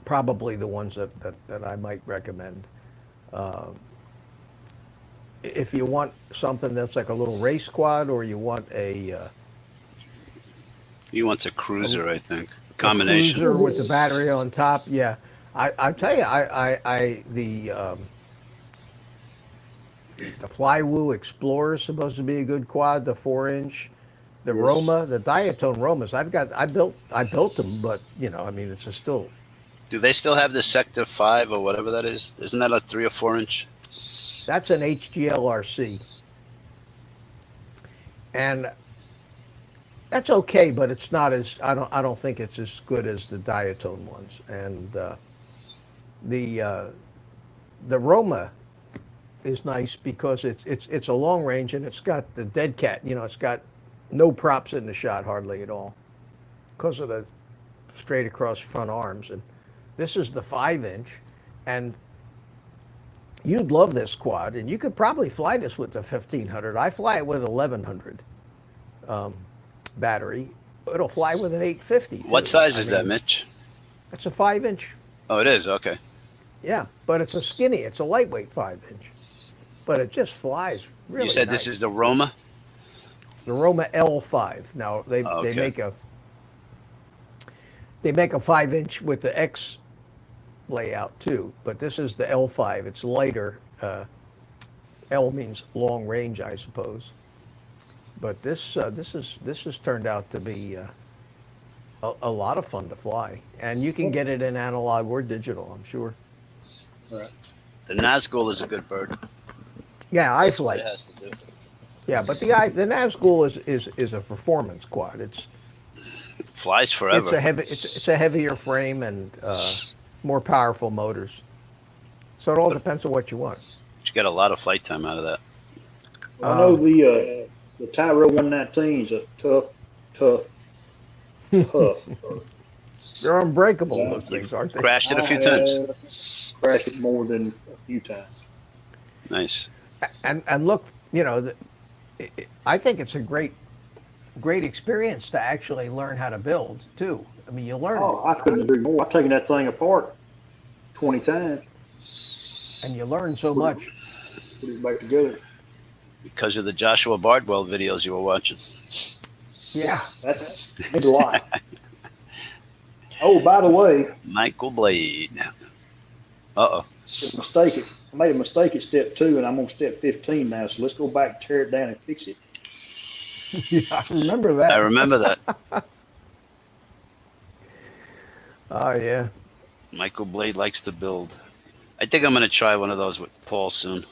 probably the ones that I might recommend. If you want something that's like a little race quad, or you want a He wants a cruiser, I think. Combination. cruiser with the battery on top, yeah. I tell you, the Flywoo Explorer is supposed to be a good quad. The 4-inch, the Roma, the Diatone Romas. I built them, but it's still. Do they still have the Sector 5 or whatever that is? Isn't that a 3 or 4 inch? That's an HGLRC, and that's okay, but it's not as I don't think it's as good as the Diatone ones. And the Roma is nice because it's a long range, and it's got the dead cat. It's got no props in the shot hardly at all because of the straight across front arms. And this is the 5-inch, and you'd love this quad, and you could probably fly this with the 1500. I fly it with 1100 battery. It'll fly with an 850. What size is that, Mitch? It's a 5-inch. Oh, it is? Okay. Yeah, but it's a skinny. It's a lightweight 5-inch, but it just flies really. You said nice. this is the Roma? The Roma L5. Now they make a 5-inch with the X layout too, but this is the L5. It's lighter. L means long range, I suppose. But this has turned out to be a lot of fun to fly, and you can get it in analog or digital, I'm sure. right. The Nazgul is a good bird. Yeah, That's what iFlight. it has to do. Yeah, but the Nazgul is a performance quad. It's Flies forever. it's a heavier frame and more powerful motors. So it all depends on what you want. You get a lot of flight time out of that. I know the Tyrell 119 is a tough. They're unbreakable, those things, aren't they? Crashed it a few times. Crashed it more than a few times. Nice. And look, I think it's a great experience to actually learn how to build too. I mean, you learn Oh, I couldn't agree more. I've taken that thing apart 20 times, and you learn so much. put it back together. Because of the Joshua Bardwell videos you were watching. Yeah. That's a lot. Oh, by the way, Michael Blade. Uh-oh. I made a mistake at step 2, and I'm on step 15 now. So let's go back, tear it down, and fix it. Yeah, I remember that. I remember that. Oh yeah. Michael Blade likes to build. I think I'm going to try one of those with Paul soon.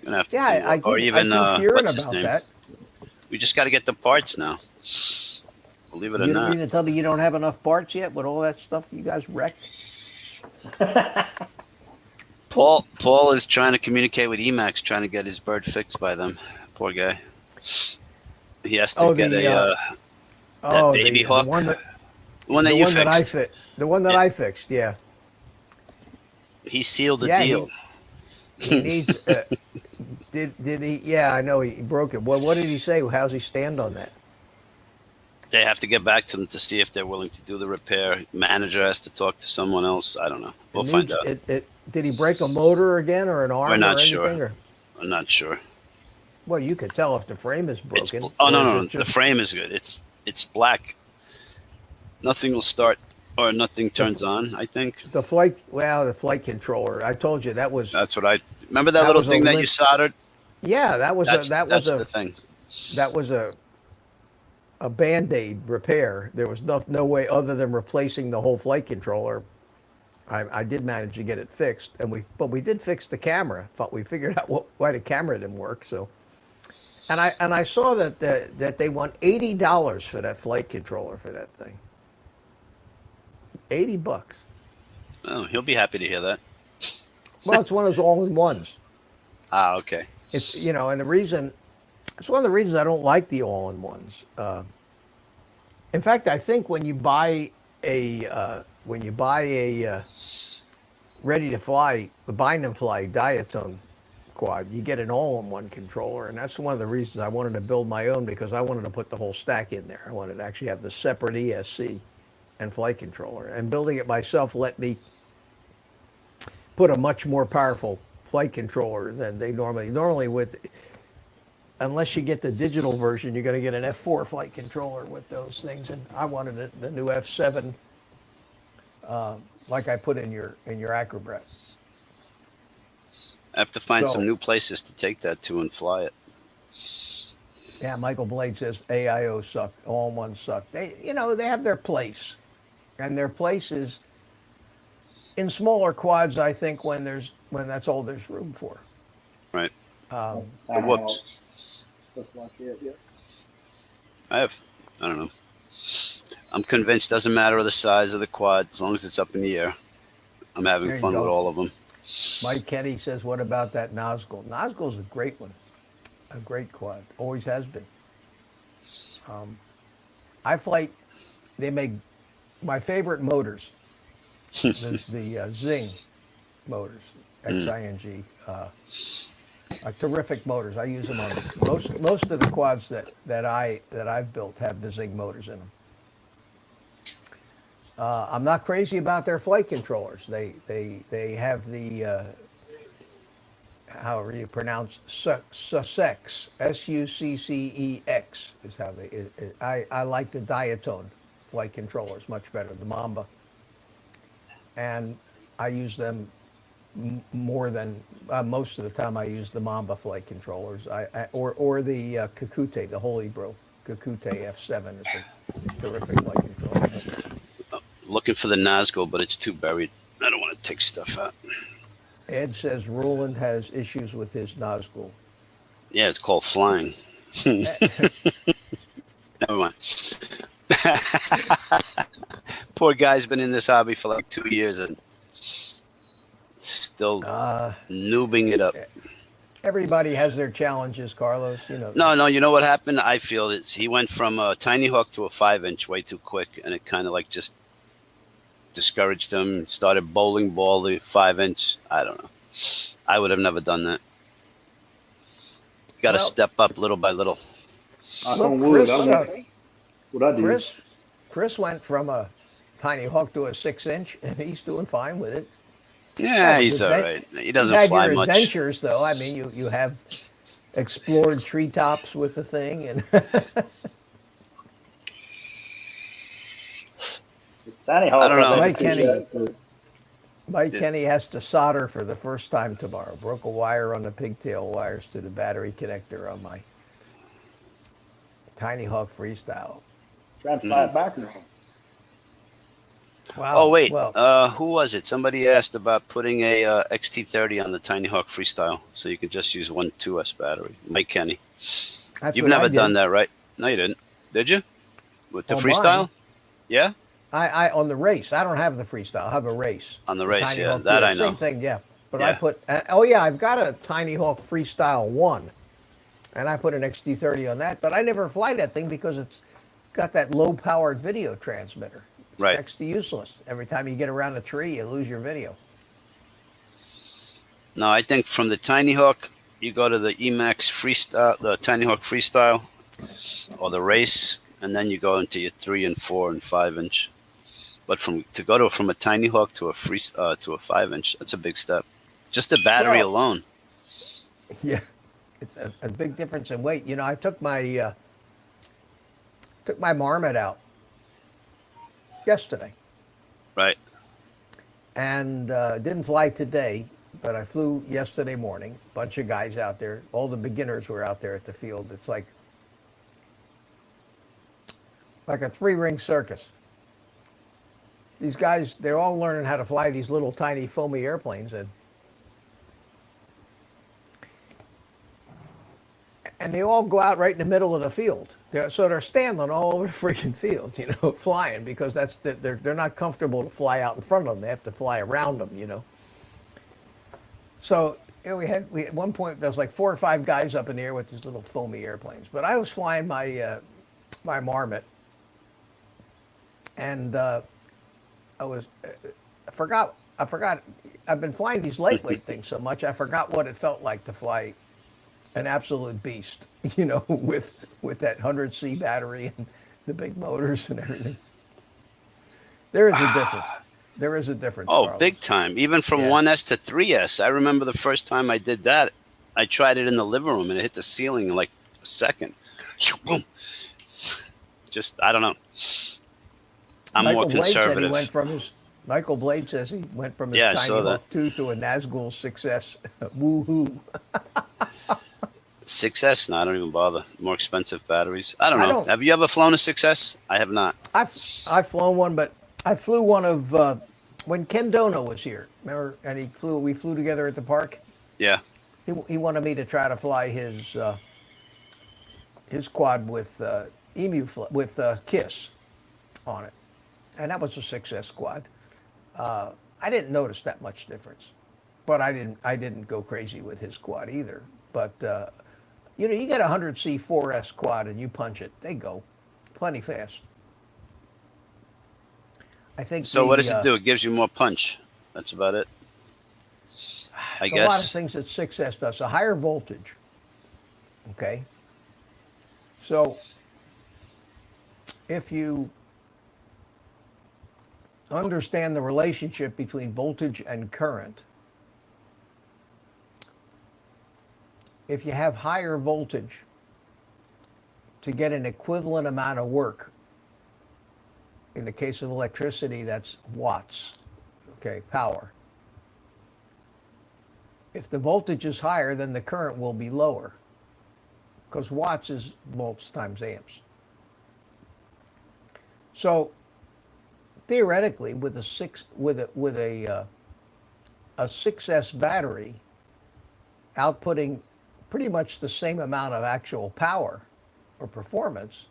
Gonna have to Yeah, do, I keep, or even I keep hearing what's his about name? that. We just got to get the parts now. Believe it or You not. mean to tell me you don't have enough parts yet with all that stuff you guys wrecked? Paul is trying to communicate with Emacs, trying to get his bird fixed by them. Poor guy. He has to get that baby hook. The one that, The one that the you one that I fixed. fit. The one that Yeah. I fixed. Yeah. He sealed the Yeah, deal. He needs. Did he? Yeah, I know he broke it. Well, what did he say? How's he stand on that? They have to get back to them to see if they're willing to do the repair. Manager has to talk to someone else. I don't know. We'll find out. Did he break a motor again or an arm We're not or sure. anything? Or, I'm not sure. well, you could tell if the frame is It's broken. oh or no is no it no. The just- frame is good. It's black. Nothing will start or nothing turns on. I think The flight controller. I told you that was. that's what I remember. That That little was a thing that you limp- soldered. Yeah, that was That's a the thing. that was a Band-Aid repair. There was no way other than replacing the whole flight controller. I did manage to get it fixed, but we did fix the camera. But we figured out why the camera didn't work. So, and I saw that they want $80 for that flight controller for that thing. $80. Oh, he'll be happy to hear that. Well, it's one of those all-in-ones. Ah, okay. It's and it's one of the reasons I don't like the all-in-ones. In fact, I think when you buy a ready to fly, the bind and fly Diatone quad, you get an all-in-one controller, and that's one of the reasons I wanted to build my own, because I wanted to put the whole stack in there. I wanted to actually have the separate ESC and flight controller, and building it myself let me put a much more powerful flight controller than they normally with. Unless you get the digital version, you're going to get an F4 flight controller with those things, and I wanted the new F7, like I put in your Acrobat. I have to find So- some new places to take that to and fly it. Yeah, Michael Blade says AIO suck, all-in-one suck. They have their place, and their place is in smaller quads. I think when that's all there's room for. Right. The whoops. Stuff like that, yeah. I don't know. I'm convinced doesn't matter the size of the quad as long as it's up in the air. I'm having There you fun go. with all of them. Mike Kenny says, what about that Nazgul? Nazgul's a great one. A great quad. Always has been. They make my favorite motors. the Zing motors, XING. Terrific motors. I use them on most of the quads that I've built have the Zing motors in them. I'm not crazy about their flight controllers. They have the however you pronounce Sussex, Succex is how they. I like the Diatone flight controllers much better, the Mamba, and I use them more than most of the time. I use the Mamba flight controllers, or the Kakute, the Holy Bro Kakute F7 is a terrific flight controller. Looking for the Nazgul, but it's too buried. I don't want to take stuff out. Ed says Roland has issues with his Nazgul. Yeah, it's called flying. Never mind. Poor guy's been in this hobby for like 2 years and still noobing it up. Everybody has their challenges, Carlos. No, you know what happened? I feel it's he went from a tiny hook to a 5-inch way too quick, and it kind of like just discouraged him. Started bowling ball the 5-inch. I don't know. I would have never done that. Got to Well- step up little by little. Knock Look, on wood. Chris, I know what I do. Chris went from a tiny hook to a 6-inch, and he's doing fine with it. Yeah, he's all Advent- right. He You've doesn't had fly your much. adventures, though. I mean, you have explored treetops with the thing, and Tiny Hawk. I don't know. Mike think, Kenny. Mike Did- Kenny has to solder for the first time tomorrow. Broke a wire on the pigtail wires to the battery connector on my Tiny Hawk Freestyle. trying to fly it back now. Wow. Oh wait, Well, who was it? Somebody asked about putting a XT30 on the Tiny Hawk Freestyle, so you could just use one 2S battery. Mike Kenny, that's you've what I never did. done that, right? No, you didn't. Did you? With the On Freestyle? mine. Yeah, I on the race. I don't have the Freestyle. I have a race. on the race. Tiny Yeah, Hawk that 2. I know. Same thing, yeah. But I Yeah. put, oh yeah, I've got a Tiny Hawk Freestyle 1, and I put an XT30 on that, but I never fly that thing because it's got that low-powered video transmitter. It's Right. next to useless. Every time you get around a tree, you lose your video. No, I think from the Tiny Hawk, you go to the Emax Freestyle, the Tiny Hawk Freestyle, or the race, and then you go into your 3 and 4 and 5 inch. But to go from a Tiny Hawk to a to a 5 inch, that's a big step. Just the battery Well- alone. Yeah, it's a big difference in weight. You know, I took my Marmot out yesterday, Right. and didn't fly today, but I flew yesterday morning. Bunch of guys out there. All the beginners were out there at the field. It's like a 3-ring circus. These guys, they're all learning how to fly these little tiny foamy airplanes, and they all go out right in the middle of the field. So they're standing all over the freaking field, you know, flying, because they're not comfortable to fly out in front of them. They have to fly around them, you know. So you know, we at one point there was like 4 or 5 guys up in the air with these little foamy airplanes. But I was flying my my Marmot, and I forgot. I've been flying these lightweight things so much, I forgot what it felt like to fly an absolute beast, you know, with that 100C battery and the big motors and everything. There is a difference. There is a difference. Oh, Carlos. big time. Even from Yeah. 1S to 3S. I remember the first time I did that, I tried it in the living room and it hit the ceiling in like a second. Boom. Just, I don't know. I'm Michael more Blade said he conservative. went from his. Michael Blade says he went from his Yeah, I Tiny saw that. Hawk 2 to a Nazgul 6S. Woohoo! 6S? No, I don't even bother. More expensive batteries. I don't I know. don't- Have you ever flown a 6S? I have not. I've flown one, but I flew one of when Ken Dono was here. Remember? And we flew together at the park. Yeah. He wanted me to try to fly his quad with with Kiss on it, and that was a 6S quad. I didn't notice that much difference, but I didn't go crazy with his quad either. But you know, you get a 100C 4S quad and you punch it, they go plenty fast. I think. So what does it do? It gives you more punch. That's about it. I A lot of guess. things that 6S does. A higher voltage. Okay. So if you understand the relationship between voltage and current, if you have higher voltage to get an equivalent amount of work, in the case of electricity, that's watts, okay, power. If the voltage is higher, then the current will be lower, because watts is volts times amps. So theoretically, with a 6S battery outputting pretty much the same amount of actual power or performance,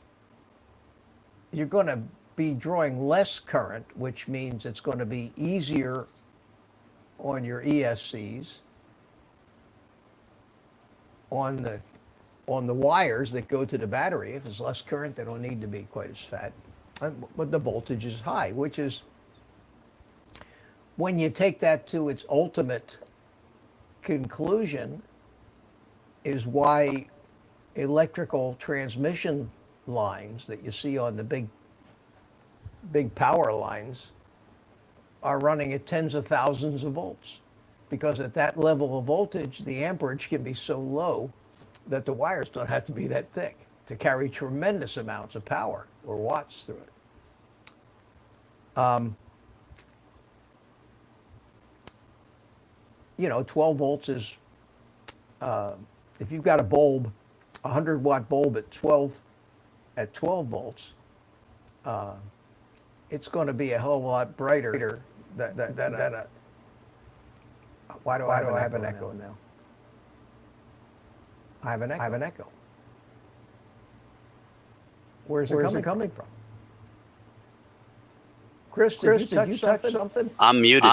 you're going to be drawing less current, which means it's going to be easier on your ESCs, on the wires that go to the battery. If it's less current, they don't need to be quite as fat. But the voltage is high, which is, when you take that to its ultimate conclusion, is why electrical transmission lines that you see on the big power lines are running at tens of thousands of volts, because at that level of voltage the amperage can be so low that the wires don't have to be that thick to carry tremendous amounts of power or watts through it. You know, 12 volts is, if you've got a bulb, a 100-watt bulb at 12 volts, it's going to be a hell of a lot brighter. Why do I have an echo now? I have an echo. Where's it coming from? Chris, did you touch something? I'm muted.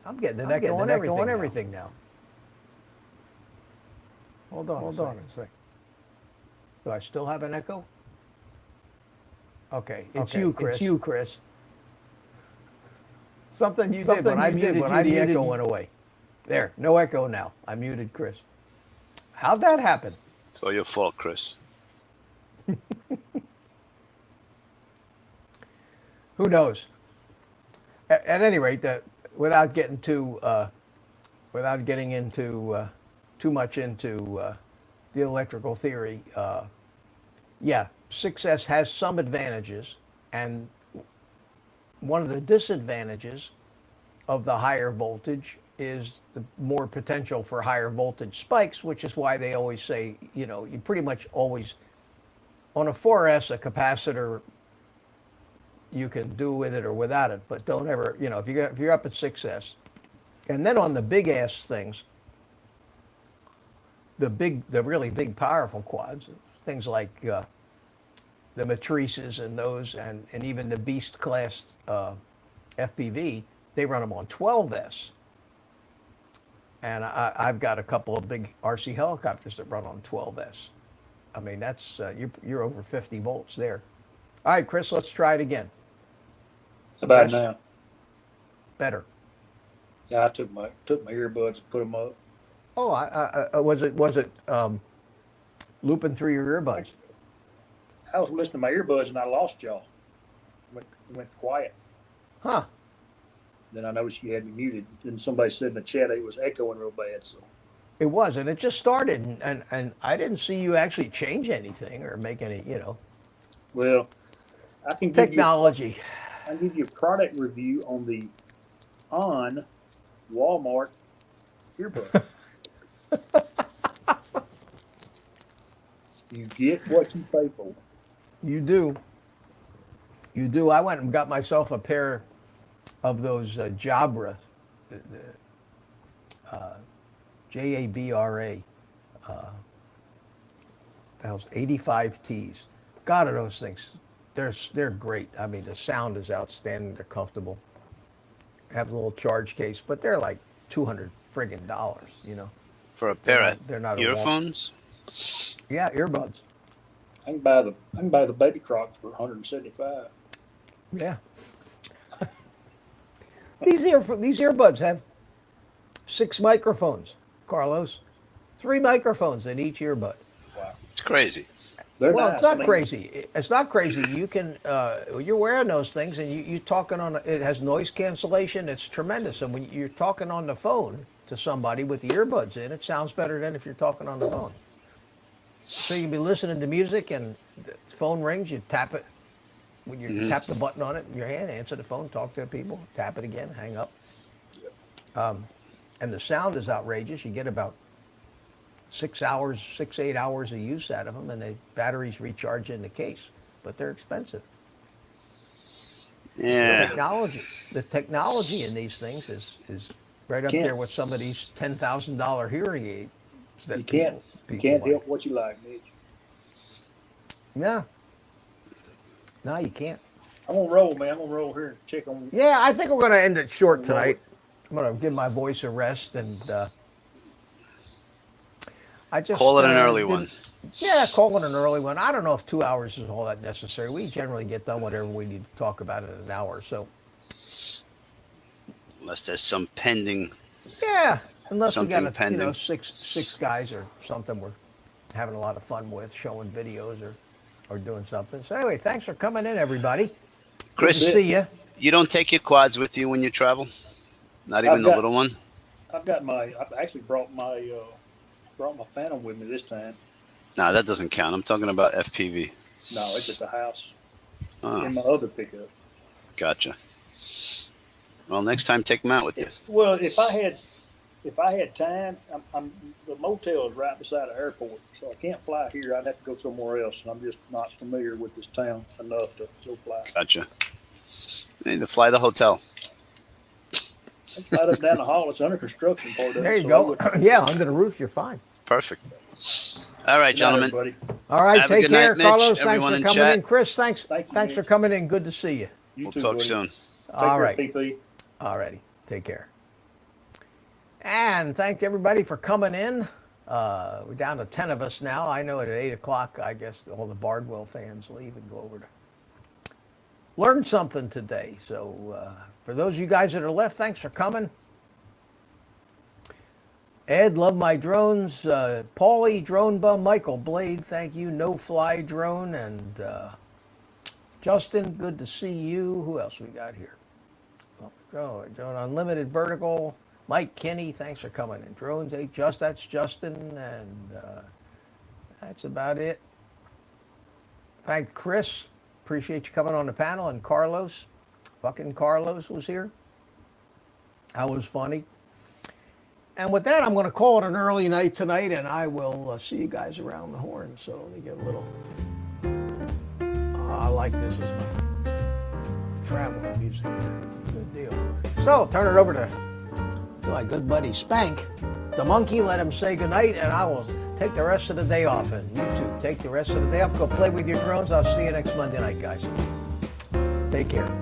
I'm getting an echo on everything now. Hold on a second. Do I still have an echo? Okay, it's you, Chris. Something you did when I muted you, the echo went away. There, no echo now. I muted Chris. How'd that happen? It's all your fault, Chris. Who knows? At any rate, without getting into too much into the electrical theory, yeah, 6S has some advantages, and one of the disadvantages of the higher voltage is the more potential for higher voltage spikes, which is why they always say, you know, you pretty much always, on a 4S, a capacitor, you can do with it or without it, but don't ever, you know, if you're up at 6S, and then on the big ass things, the really big powerful quads, things like the matrices and those, and even the Beast class FPV, they run them on 12S. And I've got a couple of big RC helicopters that run on 12S. I mean, that's you're over 50 volts there. All right, Chris, let's try it again. About now. Better. Yeah, I took my earbuds and put them up. Oh, was it looping through your earbuds? I was listening to my earbuds and I lost y'all. Went quiet. Huh. Then I noticed you had me muted. Then somebody said in the chat it was echoing real bad. So It was, and it just started, and I didn't see you actually change anything or make any, you know. well, I can give Technology. I can give you a product review on the Walmart earbuds. You get what you pay for. You do. You do. I went and got myself a pair of those Jabra, Jabra, those 85Ts. God, are those things, they're great. I mean, the sound is outstanding. They're comfortable. Have a little charge case, but they're like $200 friggin' dollars, you know. For a pair of They're not earphones? Yeah, earbuds. I can buy the Baby Croc for $175. Yeah. These earbuds have 6 microphones, Carlos. 3 microphones in each earbud. Wow. It's crazy. They're Well, nice. it's not I mean, crazy. It's not crazy. You can, you're wearing those things, and you're talking on. It has noise cancellation. It's tremendous. And when you're talking on the phone to somebody with the earbuds in, it sounds better than if you're talking on the phone. So you can be listening to music, and the phone rings. You tap it. When you tap the button on it in your hand, answer the phone, talk to the people, tap it again, hang up. And the sound is outrageous. You get about 6, 8 hours of use out of them, and the batteries recharge in the case, but they're expensive. Yeah. The technology in these things is right up there with some of these $10,000 hearing aids that you can't like. help what you like, Mitch. Yeah. No, you can't. I'm gonna roll, man. I'm gonna roll here and check on. Yeah, I think we're going to end it short tonight. I'm going to give my voice a rest, and I just Call it an early one. Yeah, call it an early one. I don't know if 2 hours is all that necessary. We generally get done whatever we need to talk about in an hour or so. Unless there's some pending. Yeah, unless we Something got pending. six guys or something we're having a lot of fun with, showing videos or doing something. So anyway, thanks for coming in, everybody. Chris, Good to see you. You don't take your quads with you when you travel? Not even the little one? I've actually brought my Phantom with me this time. No, that doesn't count. I'm talking about FPV. No, it's at the house Oh. in my other pickup. Gotcha. Well, next time take them out with you. Well, if I had time, the motel is right beside the airport, so I can't fly here. I'd have to go somewhere else, and I'm just not familiar with this town enough to go fly. Gotcha. You need to fly the hotel. It's right up down the hall. It's under construction part of it. There you so I go. wouldn't- Yeah, under the roof, you're fine. Perfect. All right, Good night, gentlemen. everybody. All right, Have a take good night, care, Mitch. Carlos. Thanks Everyone for in coming chat. in. Chris, thanks. Thank you, Thanks for Mitch. coming in. Good to see you. You We'll too, talk buddy. soon. Take All care, right. PP. All righty. Take care. And thank everybody for coming in. We're down to 10 of us now. I know at 8 o'clock, I guess all the Bardwell fans leave and go over to learn something today. So for those of you guys that are left, thanks for coming. Ed, love my drones. Paulie, Drone Bum, Michael, Blade, thank you. No Fly Drone, and Justin, good to see you. Who else we got here? Oh, Drone Unlimited Vertical. Mike Kinney, thanks for coming in. Drones, that's Justin, and that's about it. Thank Chris. Appreciate you coming on the panel. And Carlos. Fucking Carlos was here. That was funny. And with that, I'm going to call it an early night tonight, and I will see you guys around the horn. So let me get a little. I like this as my traveling music here. Good deal. So turn it over to my good buddy Spank, the monkey. Let him say goodnight, and I will take the rest of the day off. And you too, take the rest of the day off. Go play with your drones. I'll see you next Monday night, guys. Take care.